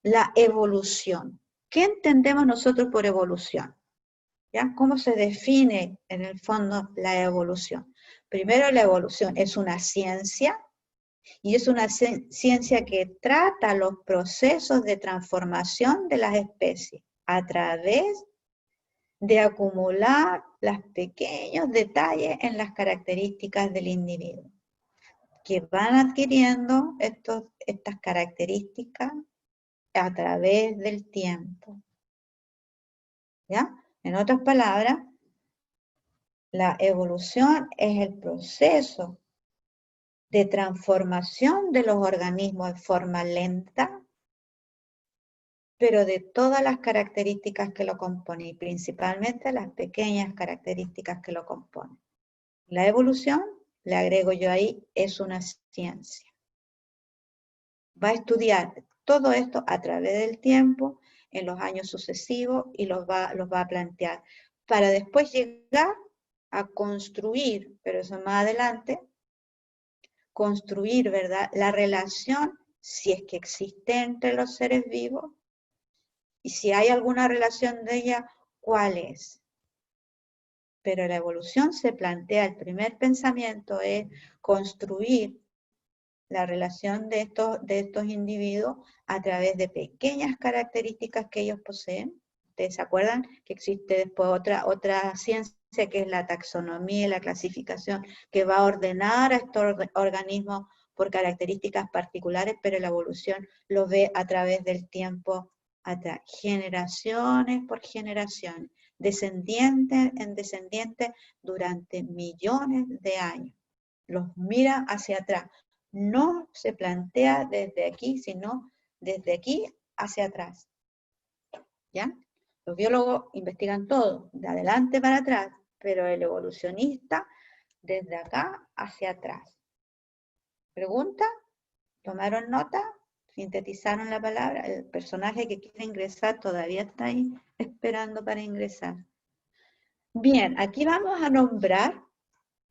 [SPEAKER 1] la evolución. ¿Qué entendemos nosotros por evolución? ¿Ya? ¿Cómo se define en el fondo la evolución? Primero, la evolución es una ciencia, y es una ciencia que trata los procesos de transformación de las especies a través de acumular los pequeños detalles en las características del individuo, que van adquiriendo estas características a través del tiempo. ¿Ya? En otras palabras, la evolución es el proceso de transformación de los organismos en forma lenta, pero de todas las características que lo componen, y principalmente las pequeñas características que lo componen. La evolución, le agrego yo ahí, es una ciencia. Va a estudiar todo esto a través del tiempo, en los años sucesivos, y los va a plantear, para después llegar a construir, pero eso más adelante, construir, ¿verdad?, la relación, si es que existe entre los seres vivos, y si hay alguna relación de ella, ¿cuál es? Pero la evolución se plantea, el primer pensamiento es construir la relación de estos individuos a través de pequeñas características que ellos poseen. ¿Ustedes se acuerdan que existe después otra ciencia que es la taxonomía y la clasificación, que va a ordenar a estos organismos por características particulares, pero la evolución lo ve a través del tiempo, generaciones por generaciones, descendientes en descendientes durante millones de años? Los mira hacia atrás. No se plantea desde aquí, sino desde aquí hacia atrás. ¿Ya? Los biólogos investigan todo, de adelante para atrás, pero el evolucionista desde acá hacia atrás. ¿Pregunta? ¿Tomaron nota? ¿Sintetizaron la palabra? El personaje que quiere ingresar todavía está ahí esperando para ingresar. Bien, aquí vamos a nombrar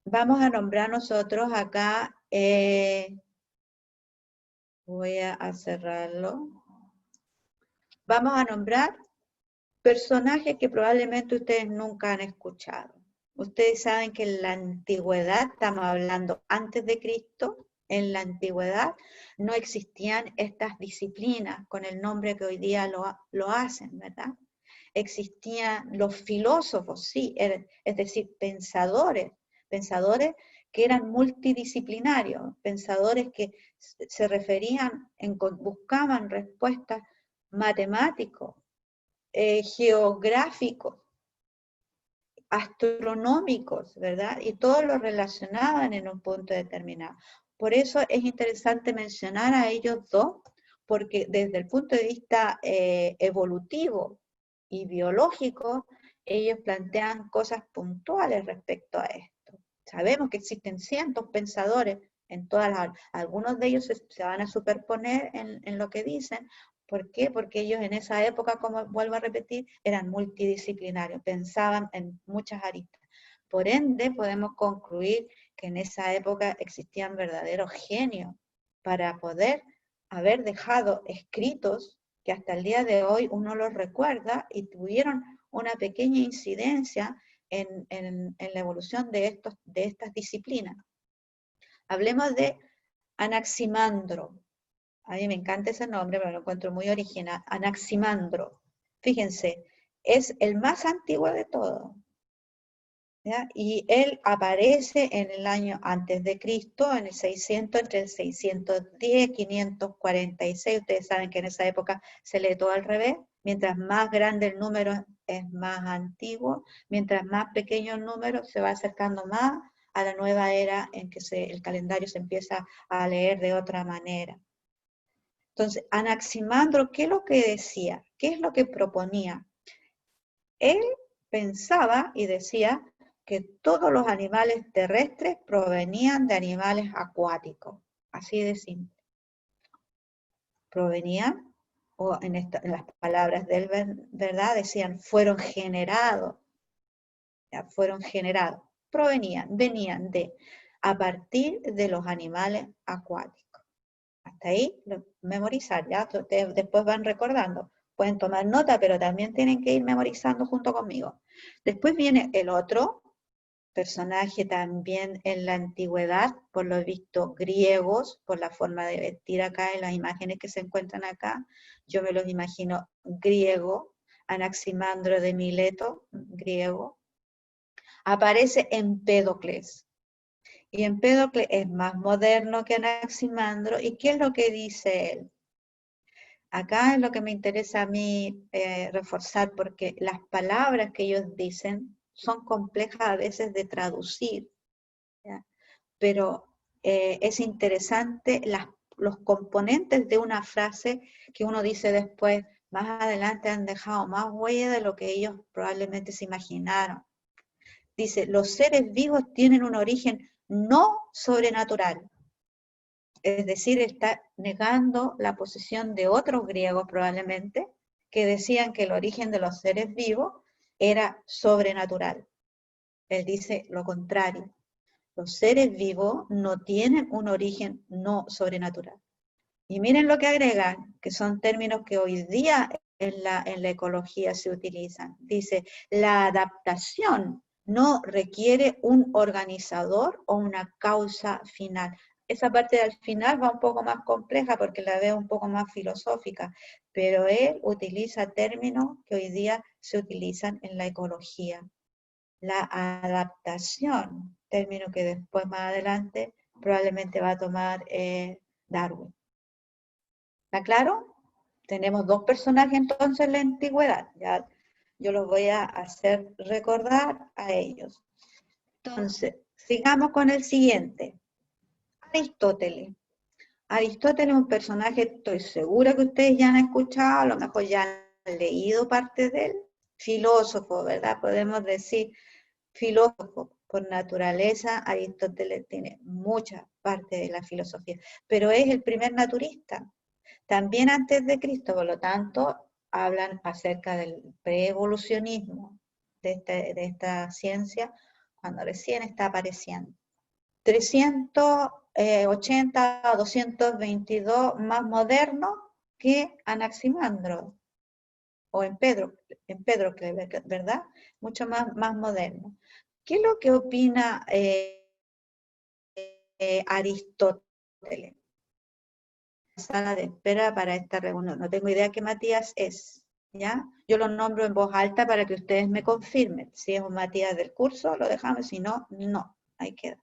[SPEAKER 1] vamos a nombrar nosotros acá, voy a cerrarlo. Vamos a nombrar personajes que probablemente ustedes nunca han escuchado. Ustedes saben que en la antigüedad, estamos hablando antes de Cristo, en la antigüedad no existían estas disciplinas con el nombre que hoy día lo hacen, ¿verdad? Existían los filósofos, sí, es decir, pensadores que eran multidisciplinarios, pensadores que se referían, buscaban respuestas matemáticos, geográficos, astronómicos, ¿verdad? Y todos lo relacionaban en un punto determinado. Por eso es interesante mencionar a ellos dos, porque desde el punto de vista evolutivo y biológico, ellos plantean cosas puntuales respecto a esto. Sabemos que existen cientos pensadores en todas las... Algunos de ellos se van a superponer en lo que dicen. ¿Por qué? Porque ellos en esa época, como vuelvo a repetir, eran multidisciplinarios, pensaban en muchas aristas. Por ende, podemos concluir que en esa época existían verdaderos genios para poder haber dejado escritos que hasta el día de hoy uno los recuerda y tuvieron una pequeña incidencia en la evolución de estas disciplinas. Hablemos de Anaximandro. A mí me encanta ese nombre, pero lo encuentro muy original. Anaximandro. Fíjense, es el más antiguo de todos. ¿Ya? Y él aparece en el año antes de Cristo, en el 600, entre el 610 y 546. Ustedes saben que en esa época se lee todo al revés. Mientras más grande el número es más antiguo, mientras más pequeño el número se va acercando más a la nueva era en que el calendario se empieza a leer de otra manera. Entonces, Anaximandro, ¿qué es lo que decía? ¿Qué es lo que proponía? Él pensaba y decía que todos los animales terrestres provenían de animales acuáticos, así de simple. Provenían, o en las palabras de él, ¿verdad? Decían, fueron generados, venían a partir de los animales acuáticos. Hasta ahí, memorizar, ¿ya? Ustedes después van recordando. Pueden tomar nota, pero también tienen que ir memorizando junto conmigo. Después viene el otro personaje también en la antigüedad, por lo visto griegos, por la forma de vestir acá en las imágenes que se encuentran acá. Yo me los imagino griego, Anaximandro de Mileto, griego. Aparece Empédocles. Y Empédocles es más moderno que Anaximandro. ¿Y qué es lo que dice él? Acá es lo que me interesa a mí reforzar, porque las palabras que ellos dicen son complejas a veces de traducir, ¿ya? Pero es interesante los componentes de una frase que uno dice después, más adelante han dejado más huella de lo que ellos probablemente se imaginaron. Dice, los seres vivos tienen un origen no sobrenatural. Es decir, está negando la posición de otros griegos probablemente, que decían que el origen de los seres vivos era sobrenatural. Él dice lo contrario. Los seres vivos no tienen un origen no sobrenatural. Y miren lo que agregan, que son términos que hoy día en la ecología se utilizan. Dice, la adaptación no requiere un organizador o una causa final. Esa parte del final va un poco más compleja porque la veo un poco más filosófica, pero él utiliza términos que hoy día se utilizan en la ecología. La adaptación, término que después más adelante probablemente va a tomar Darwin. ¿Está claro? Tenemos dos personajes entonces en la antigüedad. Ya yo los voy a hacer recordar a ellos. Entonces, sigamos con el siguiente. Aristóteles. Aristóteles es un personaje, estoy segura que ustedes ya han escuchado, a lo mejor ya han leído parte de él. Filósofo, ¿verdad? Podemos decir filósofo. Por naturaleza, Aristóteles tiene mucha parte de la filosofía, pero es el primer naturista. También antes de Cristo, por lo tanto, hablan acerca del preevolucionismo de esta ciencia cuando recién está apareciendo. 380 a 222 más moderno que Anaximandro, o en Pedro, ¿verdad? Mucho más moderno. ¿Qué es lo que opina Aristóteles? Sala de espera para esta reunión. No tengo idea qué Matías es, ¿ya? Yo lo nombro en voz alta para que ustedes me confirmen. Si es un Matías del curso, lo dejamos, si no, no. Ahí queda.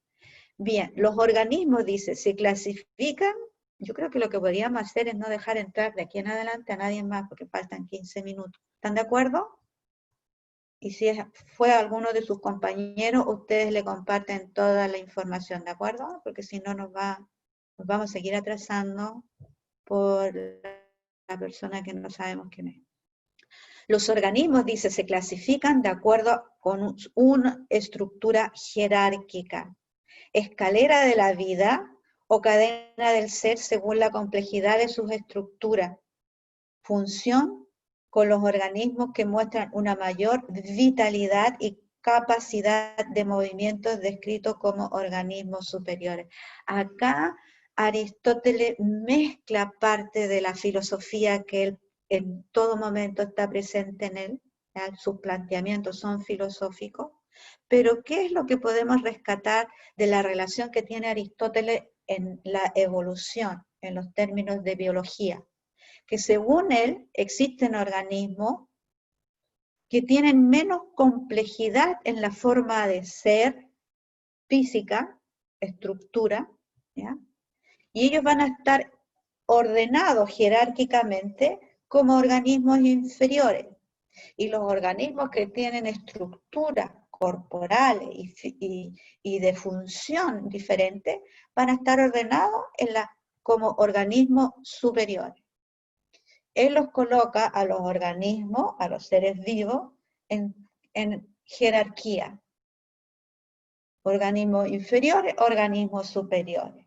[SPEAKER 1] Bien, los organismos, dice, se clasifican. Yo creo que lo que podríamos hacer es no dejar entrar de aquí en adelante a nadie más, porque faltan 15 minutos. ¿Están de acuerdo? Y si fue alguno de sus compañeros, ustedes le comparten toda la información, ¿de acuerdo? Porque si no nos vamos a seguir atrasando por la persona que no sabemos quién es. Los organismos, dice, se clasifican de acuerdo con una estructura jerárquica, escalera de la vida o cadena del ser según la complejidad de sus estructuras, función con los organismos que muestran una mayor vitalidad y capacidad de movimiento descritos como organismos superiores. Acá Aristóteles mezcla parte de la filosofía que él en todo momento está presente en él, ¿ya? Sus planteamientos son filosóficos, pero ¿qué es lo que podemos rescatar de la relación que tiene Aristóteles en la evolución, en los términos de biología? Que según él existen organismos que tienen menos complejidad en la forma de ser física, estructura, ¿ya? Y ellos van a estar ordenados jerárquicamente como organismos inferiores. Y los organismos que tienen estructuras corporales y de función diferente van a estar ordenados como organismos superiores. Él los coloca a los organismos, a los seres vivos, en jerarquía. Organismos inferiores, organismos superiores.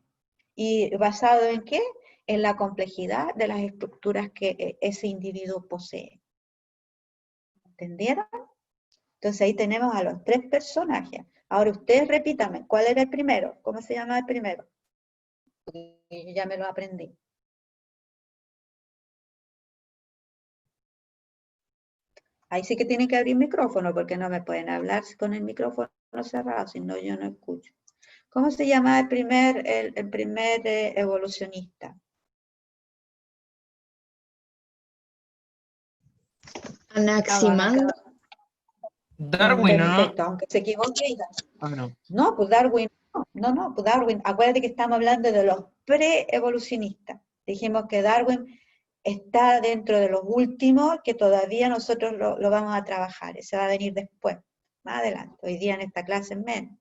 [SPEAKER 1] ¿Y basado en qué? En la complejidad de las estructuras que ese individuo posee. ¿Entendieron? Entonces ahí tenemos a los tres personajes. Ahora ustedes repítanme, ¿cuál era el primero? ¿Cómo se llama el primero? Porque yo ya me lo aprendí. Ahí sí que tienen que abrir micrófono, porque no me pueden hablar con el micrófono cerrado, si no yo no escucho. ¿Cómo se llama el primer evolucionista?
[SPEAKER 7] Anaximandro.
[SPEAKER 4] Darwin, ¿no?
[SPEAKER 1] Perfecto, aunque se equivoque.
[SPEAKER 4] Ah, no.
[SPEAKER 1] No, pues Darwin, no, pues Darwin, acuérdate que estamos hablando de los pre-evolucionistas. Dijimos que Darwin está dentro de los últimos que todavía nosotros lo vamos a trabajar. Ese va a venir después, más adelante. Hoy día en esta clase es menos,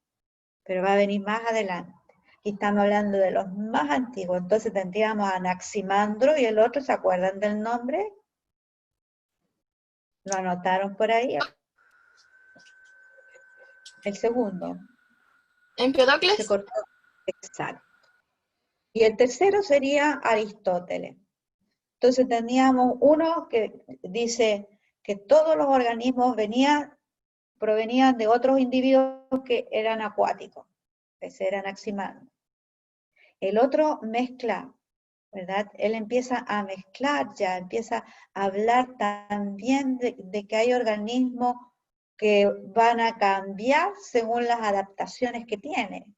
[SPEAKER 1] pero va a venir más adelante. Aquí estamos hablando de los más antiguos. Entonces tendríamos a Anaximandro y el otro, ¿se acuerdan del nombre? ¿Lo anotaron por ahí? El segundo.
[SPEAKER 7] Empedocles.
[SPEAKER 1] Se cortó. Exacto. Y el tercero sería Aristóteles. Entonces teníamos uno que dice que todos los organismos provenían de otros individuos que eran acuáticos. Ese era Anaximandro. El otro mezcla, ¿verdad? Él empieza a mezclar ya, empieza a hablar también de que hay organismos que van a cambiar según las adaptaciones que tienen.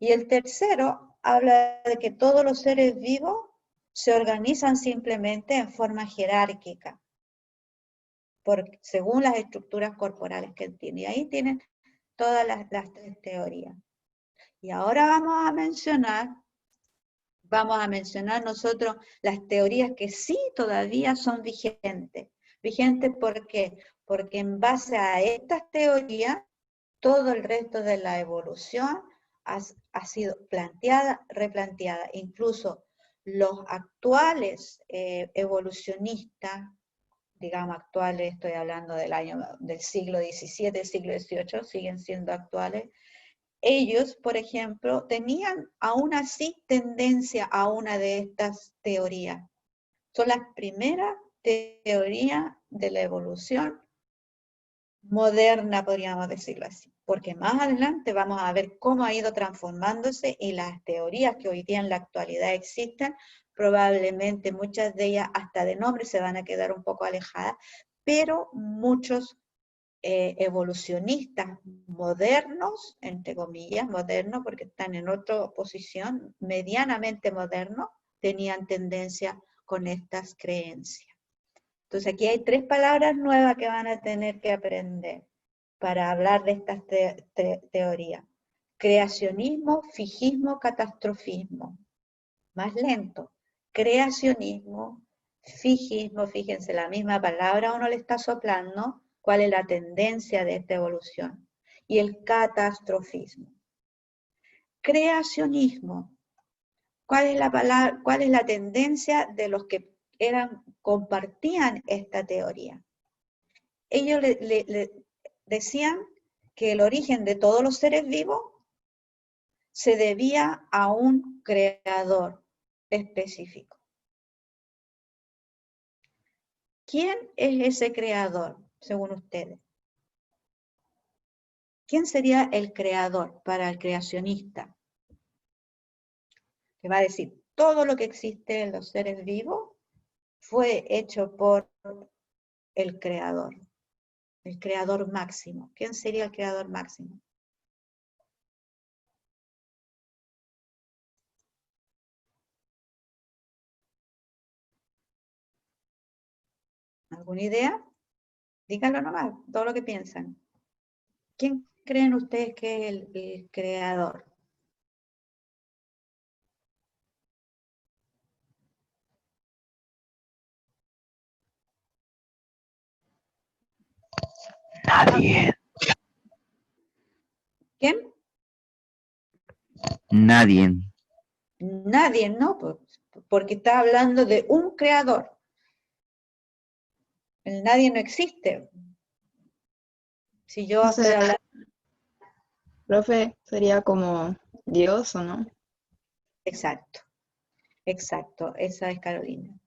[SPEAKER 1] Y el tercero habla de que todos los seres vivos se organizan simplemente en forma jerárquica, según las estructuras corporales que tienen. Y ahí tienen todas las tres teorías. Y ahora vamos a mencionar nosotros las teorías que sí todavía son vigentes. ¿Vigentes por qué? Porque en base a estas teorías, todo el resto de la evolución ha sido planteada, replanteada. Incluso los actuales evolucionistas, digamos actuales, estoy hablando del siglo XVII, siglo XVIII, siguen siendo actuales. Ellos, por ejemplo, tenían aún así tendencia a una de estas teorías. Son las primeras teorías de la evolución moderna, podríamos decirlo así. porque más adelante vamos a ver cómo ha ido transformándose y las teorías que hoy día en la actualidad existen, probablemente muchas de ellas hasta de nombre se van a quedar un poco alejadas, pero muchos evolucionistas modernos, entre comillas, modernos porque están en otra posición, medianamente modernos, tenían tendencia con estas creencias. Entonces aquí hay 3 palabras nuevas que van a tener que aprender para hablar de estas teorías. Creacionismo, fijismo, catastrofismo. Más lento. Creacionismo, fijismo, fíjense, la misma palabra uno le está soplando, cuál es la tendencia de esta evolución. Y el catastrofismo. Creacionismo. ¿Cuál es la tendencia de los que compartían esta teoría? Ellos le decían que el origen de todos los seres vivos se debía a un creador específico. ¿Quién es ese creador, según ustedes? ¿Quién sería el creador para el creacionista? Que va a decir, todo lo que existe en los seres vivos fue hecho por el creador máximo. ¿Quién sería el creador máximo? ¿Alguna idea? Díganlo nomás, todo lo que piensan. ¿Quién creen ustedes que es el creador?
[SPEAKER 5] Nadie.
[SPEAKER 1] ¿Quién?
[SPEAKER 5] Nadie.
[SPEAKER 1] Nadie, ¿no? Porque está hablando de un creador. El nadie no existe. Si yo
[SPEAKER 7] O
[SPEAKER 1] estoy
[SPEAKER 7] sea,
[SPEAKER 1] hablando...
[SPEAKER 7] profe, sería como Dios, ¿o no?
[SPEAKER 1] Exacto, exacto, esa es Carolina.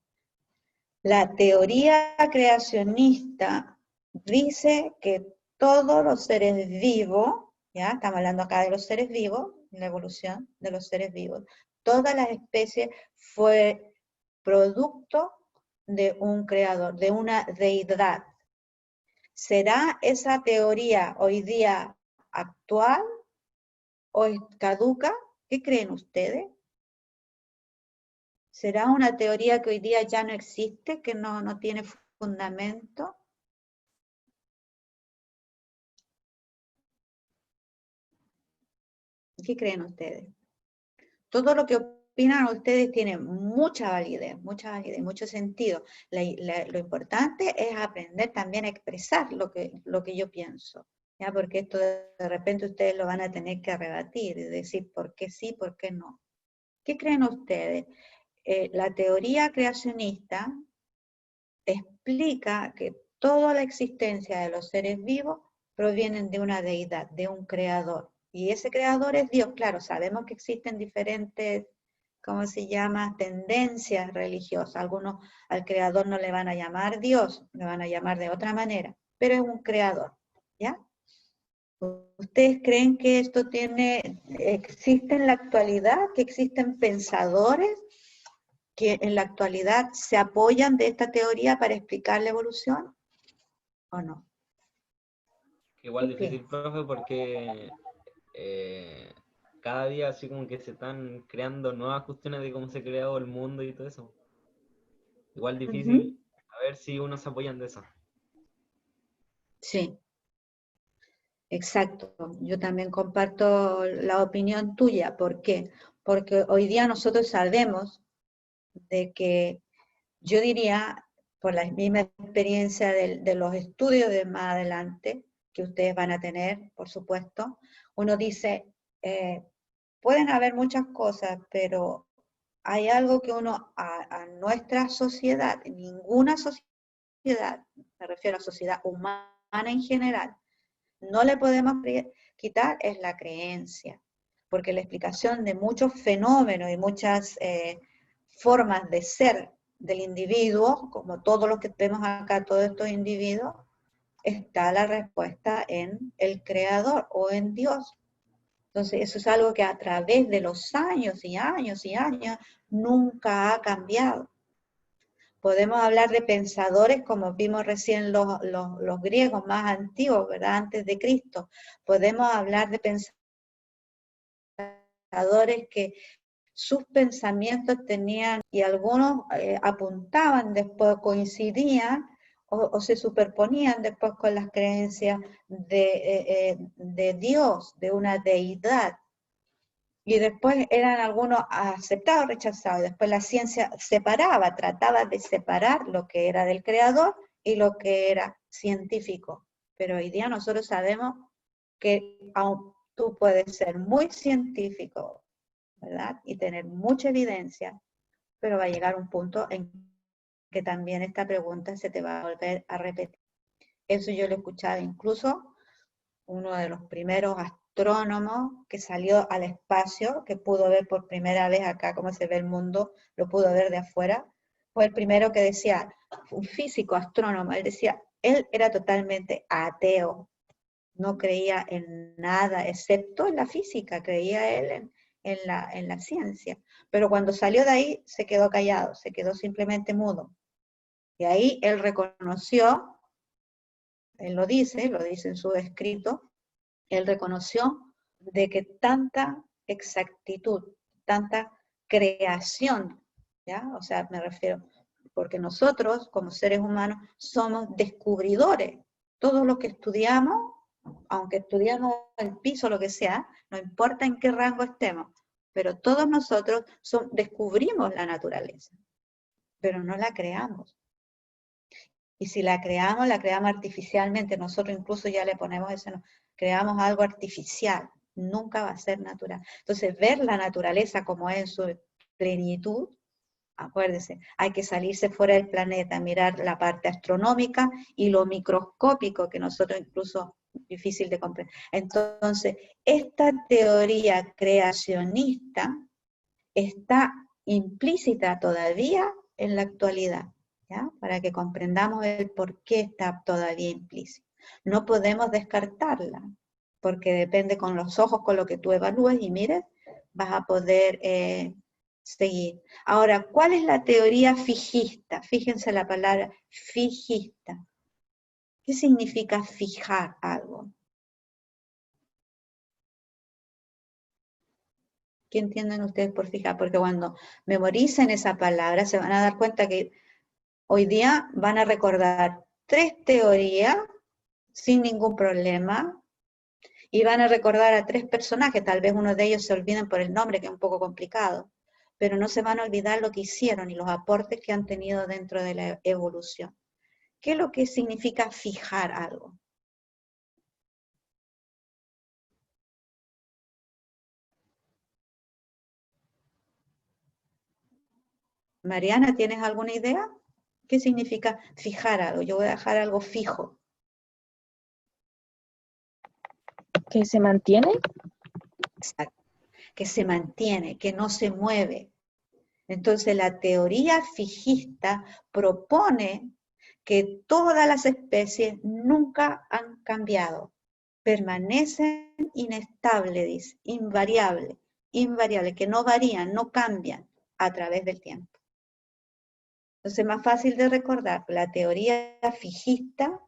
[SPEAKER 1] La teoría creacionista dice que todos los seres vivos, ya estamos hablando acá de los seres vivos, la evolución de los seres vivos, todas las especies fue producto de un creador, de una deidad. ¿Será esa teoría hoy día actual o caduca? ¿Qué creen ustedes? ¿Será una teoría que hoy día ya no existe, que no tiene fundamento? ¿Qué creen ustedes? Todo lo que opinan ustedes tiene mucha validez, mucho sentido. Lo importante es aprender también a expresar lo que yo pienso, ¿ya? Porque esto de repente ustedes lo van a tener que rebatir y decir por qué sí, por qué no. ¿Qué creen ustedes? La teoría creacionista explica que toda la existencia de los seres vivos provienen de una deidad, de un creador. Y ese creador es Dios. Claro, sabemos que existen diferentes, ¿cómo se llama?, tendencias religiosas. Algunos al creador no le van a llamar Dios, le van a llamar de otra manera, pero es un creador, ¿ya? ¿Ustedes creen que esto existe en la actualidad, que existen pensadores que en la actualidad se apoyan de esta teoría para explicar la evolución o no?
[SPEAKER 2] Igual
[SPEAKER 1] ¿Qué
[SPEAKER 2] difícil,
[SPEAKER 1] piensan?
[SPEAKER 2] profe, porque cada día así como que se están creando nuevas cuestiones de cómo se ha creado el mundo y todo eso. Igual difícil, a ver si unos se apoyan de eso.
[SPEAKER 1] Sí, exacto. Yo también comparto la opinión tuya. ¿Por qué? Porque hoy día nosotros sabemos de que, yo diría, por la misma experiencia de los estudios de más adelante, que ustedes van a tener, por supuesto, uno dice, pueden haber muchas cosas, pero hay algo que a nuestra sociedad, ninguna sociedad, me refiero a la sociedad humana en general, no le podemos quitar, es la creencia. Porque la explicación de muchos fenómenos y muchas formas de ser del individuo, como todos los que vemos acá, todos estos individuos, está la respuesta en el Creador o en Dios. Entonces, eso es algo que a través de los años y años y años nunca ha cambiado. Podemos hablar de pensadores, como vimos recién los griegos más antiguos, ¿verdad? Antes de Cristo. Podemos hablar de pensadores que sus pensamientos tenían, y algunos apuntaban después, coincidían, o se superponían después con las creencias de Dios, de una deidad. Y después eran algunos aceptados o rechazados. Después la ciencia separaba, trataba de separar lo que era del creador y lo que era científico. Pero hoy día nosotros sabemos que aún tú puedes ser muy científico, ¿verdad? Y tener mucha evidencia, pero va a llegar un punto en que también esta pregunta se te va a volver a repetir. Eso yo lo he escuchado incluso uno de los primeros astrónomos que salió al espacio, que pudo ver por primera vez acá cómo se ve el mundo, lo pudo ver de afuera, fue el primero que decía, un físico astrónomo, él decía, él era totalmente ateo, no creía en nada, excepto en la física, creía él en la ciencia. Pero cuando salió de ahí, se quedó callado, se quedó simplemente mudo. Y ahí él reconoció, él lo dice en su escrito, él reconoció de que tanta exactitud, tanta creación, ¿ya? O sea, me refiero, porque nosotros como seres humanos somos descubridores. Todo lo que estudiamos, aunque estudiamos el piso, lo que sea, no importa en qué rango estemos, pero todos nosotros descubrimos la naturaleza, pero no la creamos. Y si la creamos artificialmente, nosotros incluso ya le ponemos eso, creamos algo artificial, nunca va a ser natural. Entonces, ver la naturaleza como es en su plenitud, acuérdense, hay que salirse fuera del planeta, mirar la parte astronómica y lo microscópico, que nosotros incluso difícil de comprender. Entonces, esta teoría creacionista está implícita todavía en la actualidad, ¿ya? Para que comprendamos el por qué está todavía implícita. No podemos descartarla, porque depende con los ojos, con lo que tú evalúes y mires, vas a poder seguir. Ahora, ¿cuál es la teoría fijista? Fíjense la palabra fijista. ¿Qué significa fijar algo? ¿Qué entienden ustedes por fijar? Porque cuando memoricen esa palabra se van a dar cuenta que hoy día van a recordar 3 teorías sin ningún problema y van a recordar a 3 personajes, tal vez uno de ellos se olviden por el nombre, que es un poco complicado, pero no se van a olvidar lo que hicieron y los aportes que han tenido dentro de la evolución. ¿Qué es lo que significa fijar algo? Mariana, ¿tienes alguna idea? ¿Qué significa fijar algo? Yo voy a dejar algo fijo.
[SPEAKER 8] ¿Que se mantiene?
[SPEAKER 1] Exacto. Que se mantiene, que no se mueve. Entonces la teoría fijista propone que todas las especies nunca han cambiado, permanecen inestables, dice, invariables, que no varían, no cambian a través del tiempo. Entonces es más fácil de recordar, la teoría fijista,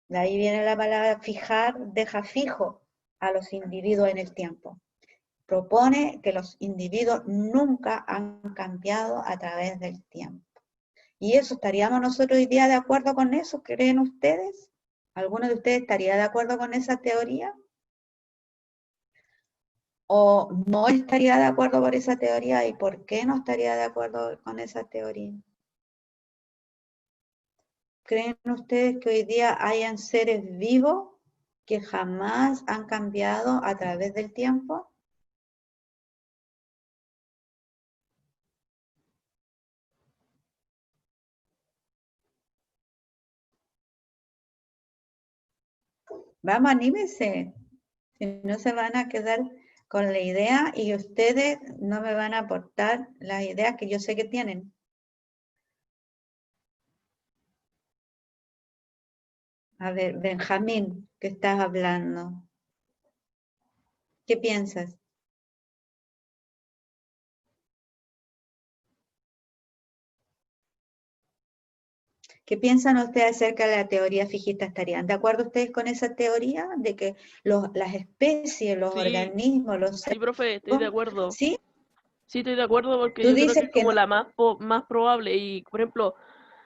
[SPEAKER 1] de ahí viene la palabra fijar, deja fijo a los individuos en el tiempo. Propone que los individuos nunca han cambiado a través del tiempo. ¿Y eso estaríamos nosotros hoy día de acuerdo con eso? ¿Creen ustedes? ¿Alguno de ustedes estaría de acuerdo con esa teoría? ¿O no estaría de acuerdo con esa teoría? ¿Y por qué no estaría de acuerdo con esa teoría? ¿Creen ustedes que hoy día hayan seres vivos que jamás han cambiado a través del tiempo? Vamos, anímense. Si no se van a quedar con la idea y ustedes no me van a aportar las ideas que yo sé que tienen. A ver, Benjamín, ¿qué estás hablando? ¿Qué piensas? ¿Qué piensan ustedes acerca de la teoría fijista? ¿Estarían de acuerdo ustedes con esa teoría de que las especies, los
[SPEAKER 3] Sí.
[SPEAKER 1] organismos, los
[SPEAKER 3] Sí,
[SPEAKER 1] seres,
[SPEAKER 3] profe, estoy de acuerdo.
[SPEAKER 1] ¿sí?
[SPEAKER 3] Sí, estoy de acuerdo porque
[SPEAKER 1] Tú
[SPEAKER 3] yo creo que
[SPEAKER 1] dices
[SPEAKER 3] es
[SPEAKER 1] que
[SPEAKER 3] como
[SPEAKER 1] no.
[SPEAKER 3] la más probable. Y, por ejemplo,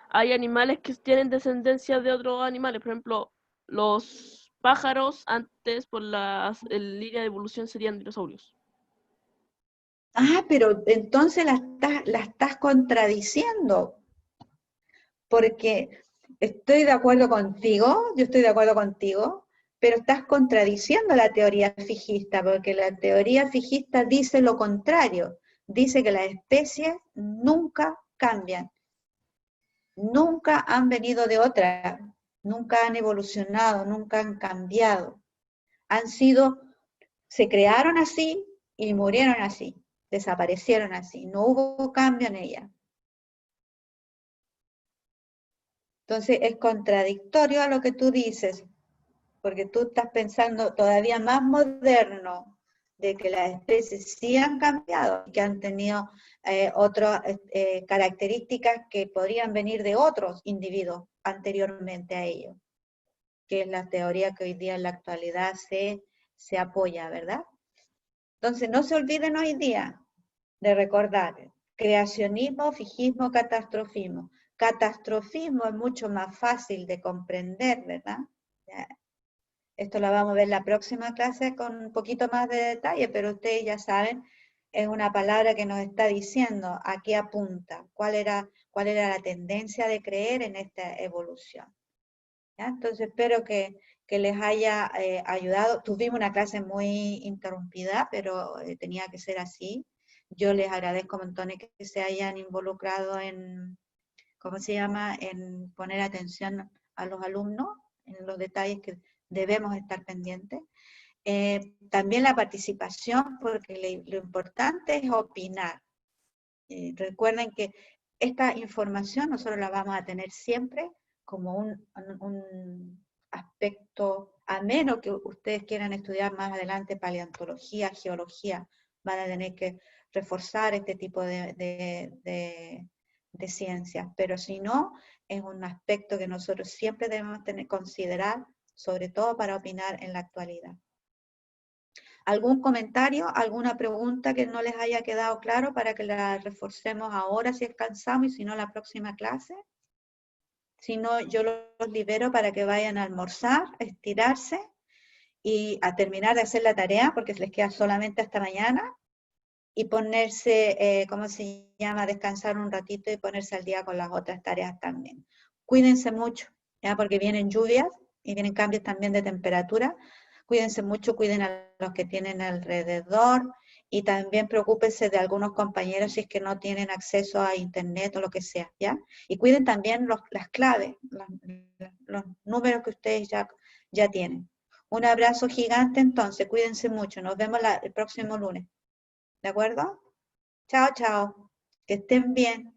[SPEAKER 3] hay animales que tienen descendencia de otros animales. Por ejemplo, los pájaros antes, por la línea de evolución, serían dinosaurios.
[SPEAKER 1] Ah, pero entonces la estás contradiciendo, porque estoy de acuerdo contigo, yo estoy de acuerdo contigo, pero estás contradiciendo la teoría fijista, porque la teoría fijista dice lo contrario, dice que las especies nunca cambian, nunca han venido de otra, nunca han evolucionado, nunca han cambiado, se crearon así y murieron así, desaparecieron así, no hubo cambio en ellas. Entonces es contradictorio a lo que tú dices, porque tú estás pensando todavía más moderno, de que las especies sí han cambiado, que han tenido otras características que podrían venir de otros individuos anteriormente a ellos, que es la teoría que hoy día en la actualidad se apoya, ¿verdad? Entonces no se olviden hoy día de recordar creacionismo, fijismo, catastrofismo. Catastrofismo es mucho más fácil de comprender, ¿verdad? Esto lo vamos a ver en la próxima clase con un poquito más de detalle, pero ustedes ya saben, es una palabra que nos está diciendo a qué apunta, cuál era la tendencia de creer en esta evolución. ¿Ya? Entonces espero que les haya ayudado. Tuvimos una clase muy interrumpida, pero tenía que ser así. Yo les agradezco montones que se hayan involucrado en, ¿cómo se llama?, en poner atención a los alumnos, en los detalles que debemos estar pendientes. También la participación, porque lo importante es opinar. Recuerden que esta información nosotros la vamos a tener siempre como un aspecto ameno que ustedes quieran estudiar más adelante, paleontología, geología, van a tener que reforzar este tipo de ciencias, pero si no, es un aspecto que nosotros siempre debemos considerar, sobre todo para opinar en la actualidad. ¿Algún comentario, alguna pregunta que no les haya quedado claro para que la reforcemos ahora si alcanzamos y si no la próxima clase? Si no, yo los libero para que vayan a almorzar, a estirarse y a terminar de hacer la tarea porque les queda solamente hasta mañana y ponerse, ¿cómo se llama?, descansar un ratito y ponerse al día con las otras tareas también. Cuídense mucho, ¿ya? Porque vienen lluvias y vienen cambios también de temperatura. Cuídense mucho, cuiden a los que tienen alrededor y también preocúpense de algunos compañeros si es que no tienen acceso a internet o lo que sea, ¿ya? Y cuiden también las claves, los números que ustedes ya tienen. Un abrazo gigante entonces, cuídense mucho, nos vemos el próximo lunes. ¿De acuerdo? Chao, chao. Que estén bien.